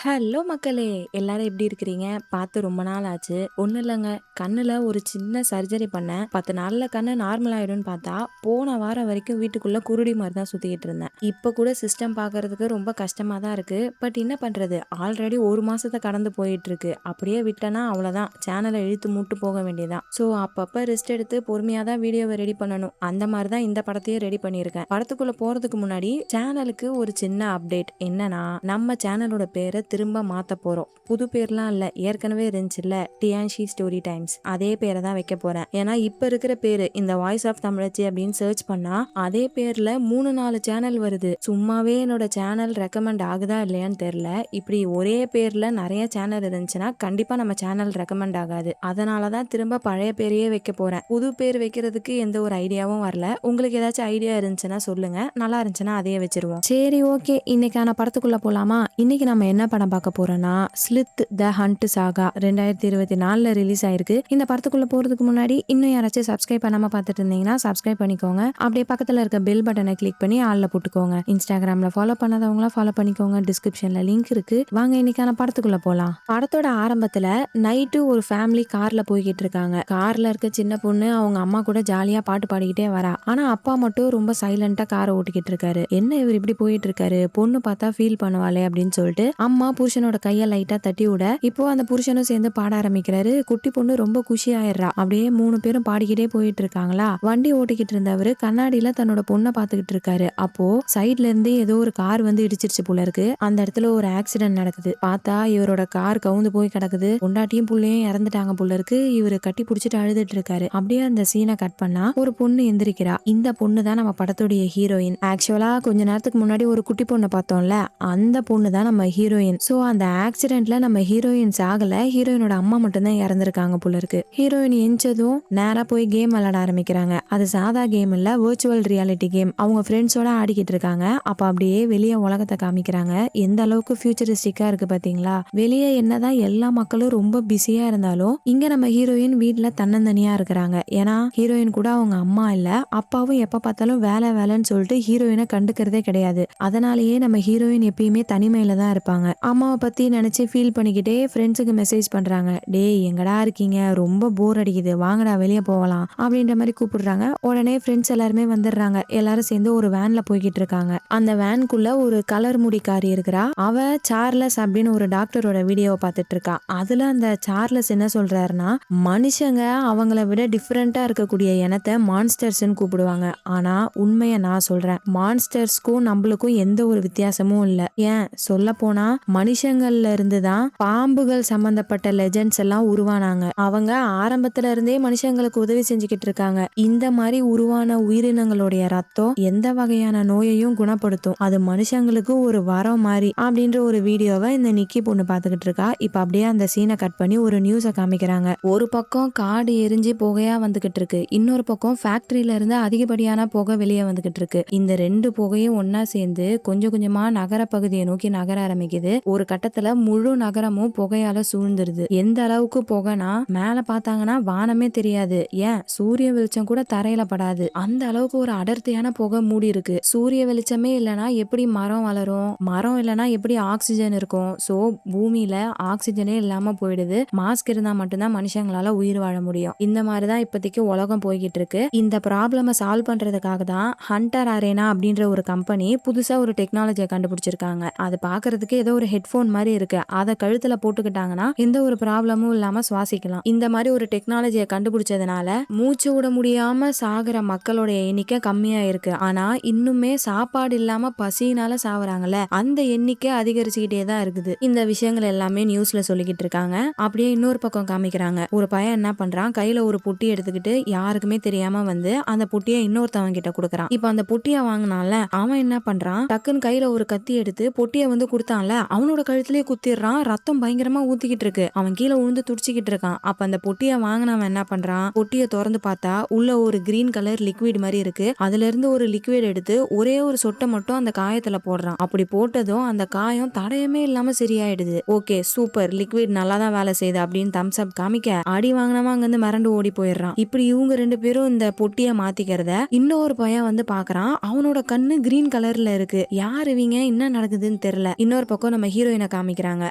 Hello மக்களே! எல்லாரும் எப்படி இருக்கிறீங்க? பார்த்து ரொம்ப நாள் ஆச்சு. ஒண்ணும் இல்லங்க. கண்ணுல ஒரு சின்ன சர்ஜரி பண்ணேன். 10 நாள்ல கண்ணு நார்மல் ஆயிடும்னு பார்த்தா, போன வாரம் வரைக்கும் வீட்டுக்குள்ள குருடி மாரி தான் சுத்திக்கிட்டு இருந்தேன். இப்ப கூட சிஸ்டம் பார்க்கறதுக்கு ரொம்ப கஷ்டமா தான் இருக்கு. பட் என்ன பண்றது? ஆல்ரெடி 1 மாசத்த கடந்து போயிட்டுருக்கு. அப்படியே விட்டேன்னா அவ்வளோதான். சேனல இழுத்து மூட்டு போக வேண்டியதான். ஸோ அப்பப்ப ரெஸ்ட் எடுத்து பொறுமையா தான் வீடியோவ ரெடி பண்ணணும். அந்த மாரி தான் இந்த படத்தையும் ரெடி பண்ணியிருக்கேன். படத்துக்குள்ள போறதுக்கு முன்னாடி சேனலுக்கு ஒரு சின்ன அப்டேட். என்னன்னா, நம்ம சேனலோட பேர திரும்ப மாத்த போறோம். புது பேர்லாம் இல்ல, ஏற்கனவே இருந்துச்சுல்ல டியான்ஷி ஸ்டோரி டைம்ஸ், அதே பேரை தான் வைக்க போறேன். ஏன்னா இப்ப இருக்கிற பேரு இந்த வாய்ஸ் ஆஃப் தமிழச்சி அப்படின்னு சர்ச் பண்ணா அதே பேர்ல 3-4 சேனல் வருது. சும்மாவே என்னோட சேனல் ரெக்கமெண்ட் ஆகுதா இல்லையான்னு தெரியல. இப்படி ஒரே பேர்ல நிறைய சேனல் இருந்துச்சுன்னா கண்டிப்பா நம்ம சேனல் ரெக்கமெண்ட் ஆகாது. அதனாலதான் திரும்ப பழைய பேரையே வைக்க போறேன். புது பேர் வைக்கிறதுக்கு எந்த ஒரு ஐடியாவும் வரல. உங்களுக்கு ஏதாச்சும் ஐடியா இருந்துச்சுன்னா சொல்லுங்க. நல்லா இருந்துச்சுன்னா அதையே வச்சிருவோம். சரி, ஓகே, இன்னைக்கான படத்துக்குள்ள போலாமா? இன்னைக்கு நம்ம என்ன படம் பார்க்க போறோம்னா ஸ்லித் த ஹண்ட் சாகா 2024 ரிலீஸ் ஆயிருக்கு. இந்த படத்துக்குள்ள போறதுக்கு முன்னாடி இன்னும் யாராச்சும் சப்ஸ்கிரைப் பண்ணாம பார்த்துட்டு இருந்தீங்கன்னா சப்ஸ்கிரைப் பண்ணிக்கோங்க. அப்படியே பக்கத்துல இருக்க பெல் பட்டனை கிளிக் பண்ணி ஆல்ல போட்டுக்கோங்க. இன்ஸ்டாகிராம்ல ஃபாலோ பண்ணாதவங்களா ஃபாலோ பண்ணிக்கோங்க. டிஸ்கிரிப்ஷன்ல லிங்க் இருக்கு. வாங்க இன்னைக்கான படத்துக்குள்ள போலாம். படத்தோட ஆரம்பத்துல நைட்டு ஒரு ஃபேமிலி கார்ல போய்கிட்டு இருக்காங்க. கார்ல இருக்க சின்ன பொண்ணு அவங்க அம்மா கூட ஜாலியா பாட்டு பாடிக்கிட்டே வரா. ஆனா அப்பா மட்டும் ரொம்ப சைலண்டா காரை ஓட்டிக்கிட்டு இருக்காரு. என்ன இவர் இப்படி போயிட்டு இருக்காரு, பொண்ணு பார்த்தா ஃபீல் பண்ணுவாளே அப்படின்னு சொல்லிட்டு அம்மா புருஷனோட கைய லைட்டா தட்டி விட இப்போ அந்த புருஷனும் சேர்ந்து பாட ஆரம்பிக்கிறாரு. குட்டி பொண்ணு ரொம்ப குஷி ஆயிடுறா. அப்படியே 3 பேரும் பாடிக்கிட்டே போயிட்டு இருக்காங்களா. வண்டி ஓட்டிக்கிட்டு இருந்தவரு கண்ணாடியில தன்னோட பொண்ணை பாத்துக்கிட்டு இருக்காரு. அப்போ சைட்ல இருந்து ஏதோ ஒரு கார் வந்து இடிச்சிருச்சு போல இருக்கு. அந்த இடத்துல ஒரு ஆக்சிடென்ட் நடக்குது. பார்த்தா இவரோட கார் கவுந்து போய் கிடக்குது. பொண்டாட்டியும் புள்ளையும் இறந்துட்டாங்க போல இருக்கு. இவரு கட்டி புடிச்சிட்டு அழுதுட்டு இருக்காரு. அப்படியே அந்த சீனை கட் பண்ணா ஒரு பொண்ணு எந்திரிக்கிறா. இந்த பொண்ணு தான் நம்ம படத்துடைய ஹீரோயின். ஆக்சுவலா கொஞ்ச நேரத்துக்கு முன்னாடி ஒரு குட்டி பொண்ணை பார்த்தோம்ல, அந்த பொண்ணு தான் நம்ம ஹீரோயின். சோ அந்த ஆக்சிடென்ட்ல நம்ம ஹீரோயின் சாகல, ஹீரோயினோட அம்மா மட்டும்தான் இறந்திருக்காங்க போல இருக்கு. ஹீரோயின் எஞ்சதும் நேரா போய் கேம் விளையாட ஆரம்பிக்கிறாங்க. அது சாதா கேம் இல்ல, வர்ச்சுவல் ரியாலிட்டி கேம். அவங்க ஃப்ரெண்ட்ஸோட ஆடிக்கிட்டு இருக்காங்க. அப்ப அப்படியே வெளியே உலகத்தை காமிக்கிறாங்க. எந்த அளவுக்கு ஃபியூச்சரிஸ்டிக்கா இருக்கு பாத்தீங்களா. வெளியே என்னதான் எல்லா மக்களும் ரொம்ப பிஸியா இருந்தாலும் இங்க நம்ம ஹீரோயின் வீட்டுல தன்னந்தனியா இருக்கிறாங்க. ஏன்னா ஹீரோயின் கூட அவங்க அம்மா இல்ல, அப்பாவும் எப்ப பார்த்தாலும் வேலை வேலைன்னு சொல்லிட்டு ஹீரோயினை கண்டுக்கிறதே கிடையாது. அதனாலேயே நம்ம ஹீரோயின் எப்பயுமே தனிமையில தான் இருப்பாங்க. அம்மாவை பத்தி நினைச்சு ஃபீல் பண்ணிக்கிட்டே ஃப்ரெண்ட்ஸுக்கு மெசேஜ் பண்றாங்க. டேய் எங்கடா இருக்கீங்க, ரொம்ப போர் அடிக்குது, வாங்கடா வெளியே போகலாம் அப்படின்ற மாதிரி கூப்பிடுறாங்க. உடனே ஃப்ரெண்ட்ஸ் எல்லாருமே வந்துடுறாங்க. எல்லாரும் சேர்ந்து ஒரு வேன்ல போய்கிட்டு இருக்காங்க. அந்த வேனுக்குள்ள ஒரு கலர் முடிக்காரி இருக்கிறா. அவ சார்லஸ் அப்படின்னு ஒரு டாக்டரோட வீடியோவை பார்த்துட்டு இருக்கா. அதுல அந்த சார்லஸ் என்ன சொல்றாருன்னா, மனுஷங்க அவங்கள விட டிஃப்ரெண்டா இருக்கக்கூடிய இனத்தை மான்ஸ்டர்ஸ்ன்னு கூப்பிடுவாங்க. ஆனா உண்மையை நான் சொல்றேன், மான்ஸ்டர்ஸ்க்கும் நம்மளுக்கும் எந்த ஒரு வித்தியாசமும் இல்ல. ஏன் சொல்ல போனா மனுஷங்கள்ல இருந்து தான் பாம்புகள் சம்பந்தப்பட்ட லெஜெண்ட்ஸ் எல்லாம் உருவானாங்க. அவங்க ஆரம்பத்துல இருந்தே மனுஷங்களுக்கு உதவி செஞ்சுக்கிட்டு இருக்காங்க. இந்த மாதிரி உருவான உயிரினங்களுடைய ரத்தம் எந்த வகையான நோயையும் குணப்படுத்தும். அது மனுஷங்களுக்கு ஒரு வரம் மாதிரி அப்படின்ற ஒரு வீடியோவை இந்த நிக்கி பொண்ணு பாத்துக்கிட்டு இருக்கா. இப்ப அப்படியே அந்த சீனை கட் பண்ணி ஒரு நியூஸை காமிக்கிறாங்க. ஒரு பக்கம் காடு எரிஞ்சு புகையா வந்துகிட்டு இருக்கு, இன்னொரு பக்கம் ஃபேக்டரியில இருந்து அதிகப்படியான புகை வெளியே வந்துகிட்டு இருக்கு. இந்த 2 புகையும் ஒன்னா சேர்ந்து கொஞ்சம் கொஞ்சமா நகர பகுதியை நோக்கி நகர ஆரம்பிக்குது. ஒரு கட்டத்துல முழு நகரமும் புகையால சூழ்ந்துருது. எந்த அளவுக்கு புகைனா மேல பார்த்தாங்கன்னா வானமே தெரியாது. ஏன் சூரிய வெளிச்சம் கூட தரையில படாது. அந்த அளவுக்கு ஒரு அடர்த்தியான புகை மூடி இருக்கு. சூரிய வெளிச்சமே இல்லைன்னா எப்படி மரம் வளரும், மரம் இல்லைன்னா எப்படி ஆக்சிஜன் இருக்கும். சோ பூமியில ஆக்சிஜனே இல்லாம போயிடுது. மாஸ்க் இருந்தா மட்டும்தான் மனுஷங்களால உயிர் வாழ முடியும். இந்த மாதிரிதான் இப்போதைக்கு உலகம் போய்கிட்டு இருக்கு. இந்த ப்ராப்ளம சால்வ் பண்றதுக்காக தான் ஹண்டர் அரேனா அப்படின்ற ஒரு கம்பெனி புதுசா ஒரு டெக்னாலஜியை கண்டுபிடிச்சிருக்காங்க. அது பாக்குறதுக்கு ஏதோ ஒரு ஹெட்போன் மாதிரி இருக்கு. அதை கழுத்துல போட்டுக்கிட்டாங்கன்னா எந்த ஒரு ப்ராப்ளமும் இல்லாம சுவாசிக்கலாம். இந்த மாதிரி ஒரு டெக்னாலஜியை கண்டுபிடிச்சதுனால மூச்சு விட முடியாம சாகுற மக்களுடைய எண்ணிக்கை கம்மியா இருக்கு. ஆனா இன்னுமே சாப்பாடு இல்லாம பசியினால சாவறாங்கல்ல, அந்த எண்ணிக்கை அதிகரிச்சுக்கிட்டே தான் இருக்குது. இந்த விஷயங்கள் எல்லாமே நியூஸ்ல சொல்லிக்கிட்டு இருக்காங்க. அப்படியே இன்னொரு பக்கம் காமிக்கிறாங்க. ஒரு பையன் என்ன பண்றான், கையில ஒரு பொட்டி எடுத்துக்கிட்டு யாருக்குமே தெரியாம வந்து அந்த பொட்டியை இன்னொருத்தவங்க கிட்ட கொடுக்கறான். இப்ப அந்த பொட்டியை வாங்கினால அவன் என்ன பண்றான், டக்குன்னு கையில ஒரு கத்தி எடுத்து பொட்டியை வந்து கொடுத்தான்ல, அவனோட கழுத்துலயே குத்திடுறான். ரத்தம் பயங்கரமா ஊத்திக்கிட்டு இருக்கு. அவன் கீழே உழுந்து துடிச்சிக்கிட்டு இருக்கான். அப்ப அந்த பொட்டியை வாங்கினவன் என்ன பண்றான், பொட்டியை திறந்து பார்த்தா உள்ள ஒரு கிரீன் கலர் லிக்விட் மாதிரி இருக்கு. அதுல இருந்து ஒரு லிக்விட் எடுத்து ஒரே ஒரு சொட்டை மட்டும் அந்த காயத்துல போடுறான். அப்படி போட்டதும் அந்த காயம் தடையமே இல்லாம சரியாயிடுது. ஓகே சூப்பர், லிக்விட் நல்லா தான் வேலை செய்யுது அப்படின்னு தம்ஸ் அப் காமிக்க அடி வாங்கினவன் அங்கிருந்து மிரண்டு ஓடி போயிடுறான். இப்படி இவங்க 2 பேரும் இந்த பொட்டியை மாத்திக்கிறத இன்னொரு பையன் வந்து பாக்குறான். அவனோட கண்ணு கிரீன் கலர்ல இருக்கு. யார் இவங்க, என்ன நடக்குதுன்னு தெரியல. இன்னொரு பக்கம் நம்ம ஹீரோயினை காமிக்கிறாங்க.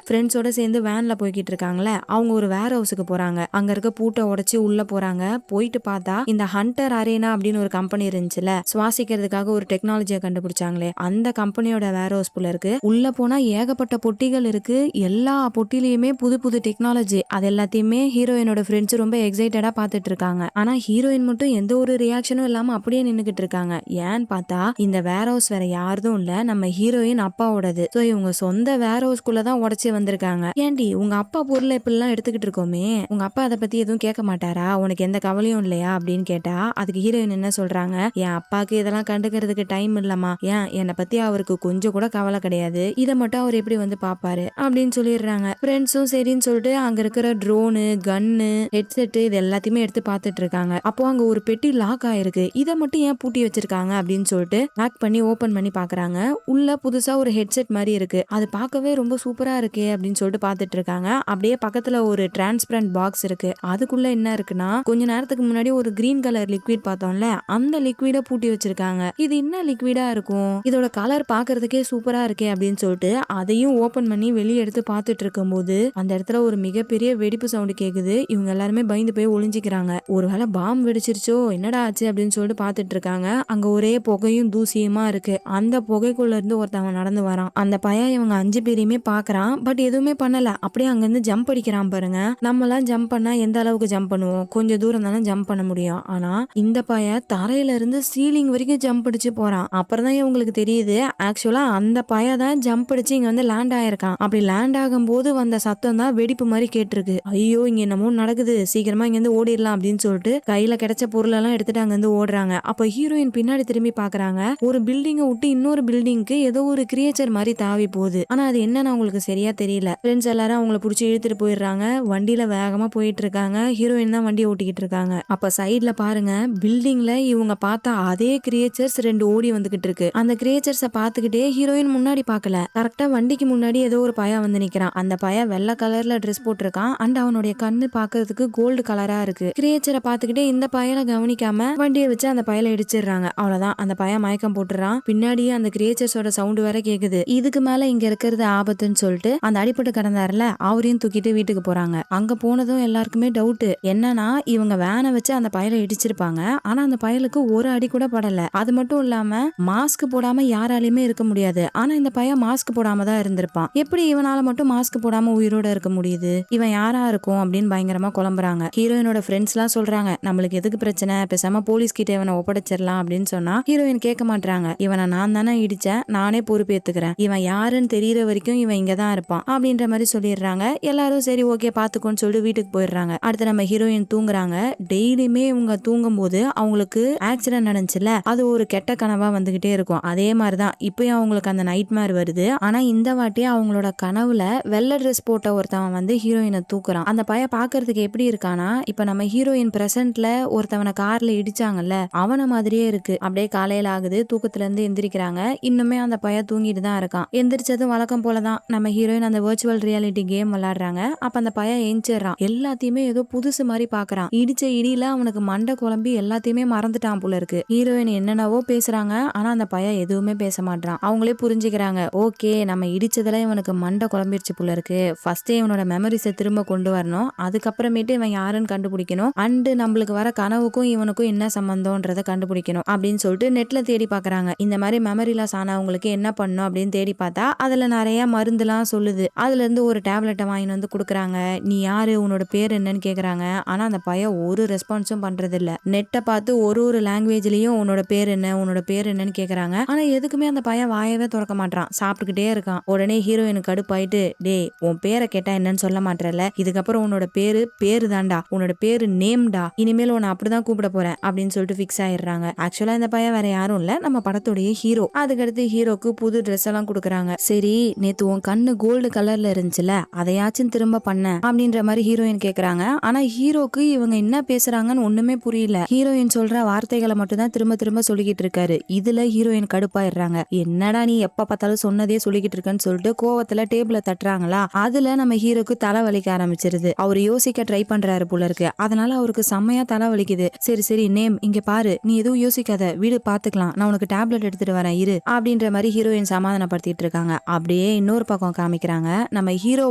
ஃப்ரெண்ட்ஸோட சேர்ந்து வேன்ல போய்கிட்டு இருக்காங்களே, அவங்க ஒரு வேர் ஹவுஸுக்கு போறாங்க. அங்க இருக்க பூட்டை உடைச்சு உள்ள போறாங்க. போயிட்டு பார்த்தா இந்த ஹண்டர் அரேனா அப்படின்னு ஒரு கம்பெனி இருந்துச்சுல, சுவாசிக்கிறதுக்காக ஒரு டெக்னாலஜியை கண்டுபிடிச்சாங்களே, அந்த கம்பெனியோட வேர் ஹவுஸ் போல இருக்கு. உள்ள போனா ஏகப்பட்ட பொட்டிகள் இருக்கு. எல்லா பொட்டிலையுமே புது புது டெக்னாலஜி. அது எல்லாத்தையுமே ஹீரோயினோட ஃப்ரெண்ட்ஸ் ரொம்ப எக்ஸைட்டடா பாத்துட்டு இருக்காங்க. ஆனா ஹீரோயின் மட்டும் எந்த ஒரு ரியாக்ஷனும் இல்லாம அப்படியே நின்னுகிட்டு இருக்காங்க. ஏன்னு பார்த்தா இந்த வேர் ஹவுஸ் வேற யாரதும் இல்ல, நம்ம ஹீரோயின் அப்பாவோடது. சோ இவங்க சொந்த வேர் ஹவுஸ்குள்ளதான் உடைச்சு வந்திருக்காங்க. ஏண்டி உங்க அப்பா பொருளை இப்படி எல்லாம் எடுத்துக்கிட்டு இருக்கோமே, உங்க அப்பா அதை பத்தி எதுவும் கேட்க மாட்டாரா, உனக்கு எந்த கவலையும் இல்லையா அப்படின்னு கேட்டா அதுக்கு ஹீரோயின் என்ன சொல்றாங்க, என் அப்பாக்கு இதெல்லாம் கண்டுக்கிறதுக்கு டைம் இல்லம்மா, ஏன் என்னை பத்தி அவருக்கு கொஞ்சம் கூட கவலை கிடையாது, இதை மட்டும் அவர் எப்படி வந்து பாப்பாரு அப்படின்னு சொல்லிடுறாங்க. ஃப்ரெண்ட்ஸும் சரின்னு சொல்லிட்டு அங்க இருக்கிற ட்ரோனு, கன்னு, ஹெட்செட் இது எல்லாத்தையுமே எடுத்து பார்த்துட்டு இருக்காங்க. அப்போ அங்க ஒரு பெட்டி லாக் ஆயிருக்கு. இதை மட்டும் ஏன் பூட்டி வச்சிருக்காங்க அப்படின்னு சொல்லிட்டு லாக் பண்ணி ஓபன் பண்ணி பாக்குறாங்க. உள்ள புதுசா ஒரு ஹெட்செட் மாதிரி இருக்கு. அது பார்க்கவே ரொம்ப சூப்பரா இருக்கே அப்படின்னு சொல்லிட்டு பார்த்துட்டு இருக்காங்க. அப்படியே பக்கத்துல ஒரு டிரான்ஸ்பரண்ட் பாக்ஸ் இருக்கு. அதுக்குள்ள என்ன இருக்குன்னா, கொஞ்ச நேரத்துக்கு முன்னாடி ஒரு கிரீன் கலர் லிக்விட் பார்த்தோம்ல, அந்த லிக்விட பூட்டி வச்சிருக்காங்க. இது என்ன லிக்விடா இருக்கும், இதோட கலர் பாக்குறதுக்கே சூப்பரா இருக்கே அப்படின்னு சொல்லிட்டு அதையும் ஓபன் பண்ணி வெளியே எடுத்து பார்த்துட்டு இருக்கும்போது அந்த இடத்துல ஒரு மிகப்பெரிய வெடிப்பு சவுண்ட் கேக்குது. இவங்க எல்லாருமே பயந்து போய் ஒளிஞ்சிக்கிறாங்க. ஒருவேளை பாம் வெடிச்சிருச்சோ, என்னடா ஆச்சு அப்படின்னு சொல்லிட்டு பார்த்துட்டு இருக்காங்க. அங்க ஒரே புகையும் தூசியுமா இருக்கு. அந்த புகைக்குள்ள இருந்து ஒருத்தவன் நடந்து வரான். அந்த பையன் இவங்க 5 பேரையுமே பாக்குறான். பட் எதுவுமே பண்ணல. அப்படியே அங்க இருந்து ஜம்ப் அடிக்கிறான் பாருங்க. நம்ம எல்லாம் ஜம்ப் பண்ணா எந்த அளவுக்கு ஜம்ப் பண்ணுவோம், கொஞ்சம் தூரம் தானே ஜம்ப் பண்ண முடியும். ஆனா இந்த பையன் தரையில இருந்து சீலிங் வரைக்கும் ஜம்ப் அடிச்சு போறான். அப்புறம் தான் இவங்களுக்கு தெரியுது, ஆக்சுவலா அந்த பையன் தான் ஜம்ப் அடிச்சு இங்க வந்து லேண்ட் ஆயிருக்கான். அப்படி லேண்ட் ஆகும் போது வந்த சத்தம் தான் வெடிப்பு மாதிரி கேட்டிருக்கு. ஐயோ இங்க என்னமோ நடக்குது, சீக்கிரமா இங்க இருந்து ஓடிடலாம் அப்படின்னு சொல்லிட்டு கையில கிடைச்ச பொருள் எல்லாம் எடுத்துட்டு அங்க இருந்து ஓடுறாங்க. அப்ப ஹீரோயின் பின்னாடி திரும்பி பாக்குறாங்க. ஒரு பில்டிங்கை விட்டு இன்னொரு பில்டிங்க்கு ஏதோ ஒரு கிரியேச்சர் மாதிரி தாவி போகுது. ஆனா அது என்னன்னு அவங்களுக்கு சரியா தெரியல. ஃப்ரெண்ட்ஸ் எல்லாரும் அவங்கள புடிச்சு இழுத்துட்டு போயிடுறாங்க. வண்டியில வேகமா போயிட்டு இருக்காங்க. ஹீரோயின் தான் வண்டி ஓட்டிக்கிட்டு இருக்காங்க. அப்ப சைட்ல பாருங்க, பில்டிங்ல இவங்க பார்த்தா அதே கிரியேச்சர்ஸ் 2 ஓடி வந்துகிட்டு இருக்கு. அந்த கிரியேச்சர்ஸ பாத்துக்கிட்டே ஹீரோயின் முன்னாடி பாக்கல, கரெக்டா வண்டிக்கு முன்னாடி ஏதோ ஒரு பையன் வந்து நிக்கிறான். அந்த பையன் வெள்ளை கலர்ல ட்ரெஸ் போட்டிருக்கான். அண்ட் அவனுடைய கண்ணு பாக்குறதுக்கு கோல்டு கலரா இருக்கு. கிரியேச்சரை பாத்துக்கிட்டே இந்த பையனை கவனிக்காம வண்டியை வச்சு அந்த பையலை இடிச்சிடுறாங்க. அவ்வளவுதான், அந்த பையன் மயக்கம் போட்டுறான். பின்னாடியே அந்த கிரியேச்சர்ஸோட சவுண்ட் வேற கேக்குது. இதுக்கு மேல இங்க இருக்கிறது ஆபத்துன்னு சொல்லிட்டு அந்த அடிபட்டு கிடந்தாருல அவரையும் தூக்கிட்டு வீட்டுக்கு போறாங்க. அங்க போனதும் எல்லாருக்குமே டவுட் என்னன்னா, இவங்க வேனை வச்சு அந்த பையலை இடிச்சிருப்பாங்க. ஆனா அந்த பயலுக்கு ஒரு அடி கூட படல. அது மட்டும் இல்லாம மாஸ்க் போடாம யாராலையுமே இருக்க முடியாது. ஆனா இந்த பையன் மாஸ்க் போடாம தான் இருந்திருப்பான். எப்படி இவனால மட்டும் மாஸ்க் போடாம உயிரோட இருக்க முடியுது, இவன் யாரா இருக்கும் அப்படின்னு பயங்கரமா குழம்புறாங்க. ஹீரோயினோட ஃப்ரெண்ட்ஸ் எல்லாம் சொல்றாங்க, நம்மளுக்கு எதுக்கு பிரச்சனை, பேசாம போலீஸ் கிட்ட இவனை ஒப்படைச்சிடலாம் அப்படின்னு சொன்னா ஹீரோயின் கேட்க மாட்டாங்க. இவனை நான் தானே இடிச்சேன், நானே பொறுப்பேத்துக்கிறேன், இவன் யாருன்னு தெரியற வரைக்கும் இவன் இங்கதான் இருப்பான் அப்படின்ற மாதிரி சொல்லிடுறாங்க. எல்லாரும் சரி ஓகே பாத்துக்கோன்னு சொல்லிட்டு வீட்டுக்கு போயிடுறாங்க. அடுத்து நம்ம ஹீரோயின் தூங்குறாங்க. டெய்லியுமே இவங்க தூங்கும் போது அவங்களுக்கு ஆக்சிடென்ட் நடந்துச்சுல, அது ஒரு கெட்ட கனவா வந்துகிட்டே இருக்கும். அதே மாதிரிதான் இப்பயும் அவங்களுக்கு அந்த நைட் மேர் வருது. ஆனா இந்த வாட்டி அவங்களோட கனவுல வெள்ளை ட்ரெஸ் போட்ட ஒருத்தவன் வந்து ஹீரோயினை தூக்குறான். அந்த பையன் பாக்குறதுக்கு எப்படி இருக்கானா, இப்ப நம்ம ஹீரோயின் பிரசன்ட்ல ஒருத்தவனை கார்ல இடிச்சாங்கல்ல அவன மாதிரியே இருக்கு. அப்படியே காலையில ஆகுது, தூக்கத்துல இருந்து எந்திரிக்கிறாங்க. இன்னுமே அந்த பையன் தூங்கிட்டு தான் இருக்கான். எந்திரிச்சதும் வழக்கம் போலதான் நம்ம ஹீரோயின் அந்த வர்ச்சுவல் ரியாலிட்டி கேம் விளையாடுறாங்க. அப்ப அந்த பையன் எந்திரிச்சிடறான். எல்லாத்தையுமே ஏதோ புதுசு மாதிரி பாக்குறான். இடிச்ச இடியில அவனுக்கு மண்டை குழம்பி எல்லாத்தையுமே மறந்துட்டான் போல இருக்கு. ஹீரோயின் என்னென்னவோ பேசுறாங்க. ஆனா அந்த பையன் எதுவுமே பேச மாட்டான். அவங்களே புரிஞ்சுக்கிறாங்க, ஓகே நம்ம இடிச்சதுல இவனுக்கு மண்டை குழம்பிருச்சு போல இருக்கு. ஃபர்ஸ்டே இவனோட மெமரிஸை திரும்ப கொண்டு வரணும், அதுக்கப்புறமேட்டு இவன் யாருன்னு கண்டுபிடிக்கணும், அண்டு நம்மளுக்கு வர கனவுக்கும் இவனுக்கும் என்ன சம்பந்தம்ன்றத கண்டுபிடிக்கணும் அப்படின்னு சொல்லிட்டு நெட்ல தேடி பாக்குறாங்க. இந்த மாதிரி மெமரி லாஸ் ஆனவங்களுக்கு என்ன பண்ணும் அப்படின்னு தேடி பார்த்தா அதுல நிறைய மருந்துலாம் சொல்லுது. அதுல இருந்து ஒரு டேப்லெட்டை வாங்கிட்டு வந்து கொடுக்குறாங்க. நீ யாரு, உன்னோட பேர் என்னன்னு கேக்குறாங்க. ஆனா அந்த பையன் ஒரு ரெஸ்பான்ஸும் பண்றது இல்ல. நெட்டை பார்த்து ஒரு லாங்குவேஜ்லயும் உன்னோட பேர் என்ன, உன்னோட பேர் என்னன்னு கேக்குறாங்க. ஆனா எதுக்குமே அந்த பையன் வாயவே திறக்க மாட்டான், சாப்பிட்டுக்கிட்டே இருக்கான். உடனே ஹீரோயினுக்கு கடுப்பாயிட்டு, டே உன் பேரை கேட்டா என்னன்னு சொல்ல மாட்டேறல, இதுக்கப்புறம் உன்னோட பேரு தான்டா, உன்னோட பேரு நேம்டா, இனிமேல் உன்னை அப்படிதான் கூப்பிட போறேன் அப்படின்னு சொல்லிட்டு பிக்ஸ் ஆயிடுறாங்க. ஆக்சுவலா இந்த பையன் வேற யாரும் இல்ல, நம்ம படத்துடைய ஹீரோ. அதுக்கடுத்து ஹீரோக்கு புது ட்ரெஸ் எல்லாம் கொடுக்குறாங்க. சரி நேத்து உன் கண்ணு கோல்டு கலர்ல இருந்துச்சுல, அதையாச்சும் திரும்ப பண்ண அப்படின்ற மாதிரி ஹீரோயின் கேக்குறாங்க. ஆனா ஹீரோக்கு இவங்க என்ன பேசுறாங்கன்னு ஒண்ணுமே புரியல. ஹீரோயின் சொல்ற வார்த்தைகளை மட்டும் தான் திரும்ப திரும்ப சொல்லிக்கிட்டு இருக்காரு. இதுல ஹீரோயின் கடுப்பாயிடுறாங்க. என்னடா நீ எப்ப பார்த்தாலும் சொன்னதே சொல்லிக்கிட்டு இருக்கன்னு சொல்லிட்டு கோவத்துல டேபிள தட்டுறாங்களா. அதுல நம்ம ஹீரோக்கு தலை வலிக்க ஆரம்பிச்சிருது. அவர் யோசிக்க ட்ரை பண்றாரு போல இருக்கு. அதனால அவருக்கு செம்மையா தலை வலிக்குது. சரி நேம் இங்க பாரு, நீ எதுவும் யோசிக்காத, வீடு பாத்துக்கலாம், நான் உனக்கு டேப்லெட் எடுத்துட்டு வரேன் இரு அப்படின்ற மாதிரி ஹீரோயின் சமாதானப்படுத்திட்டு இருக்காங்க. அப்படியே அப்படியே இன்னொரு பக்கம் காமிக்கிறாங்க. நம்ம ஹீரோ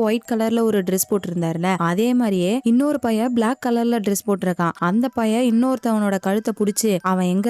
ஒயிட் கலர்ல ஒரு ட்ரெஸ் போட்டிருந்தாருல, அதே மாதிரியே இன்னொரு பையன் பிளாக் கலர்ல ட்ரெஸ் போட்டிருக்கான். அந்த பையன் இன்னொருத்தவனோட கழுத்தை புடிச்சு அவன் எங்க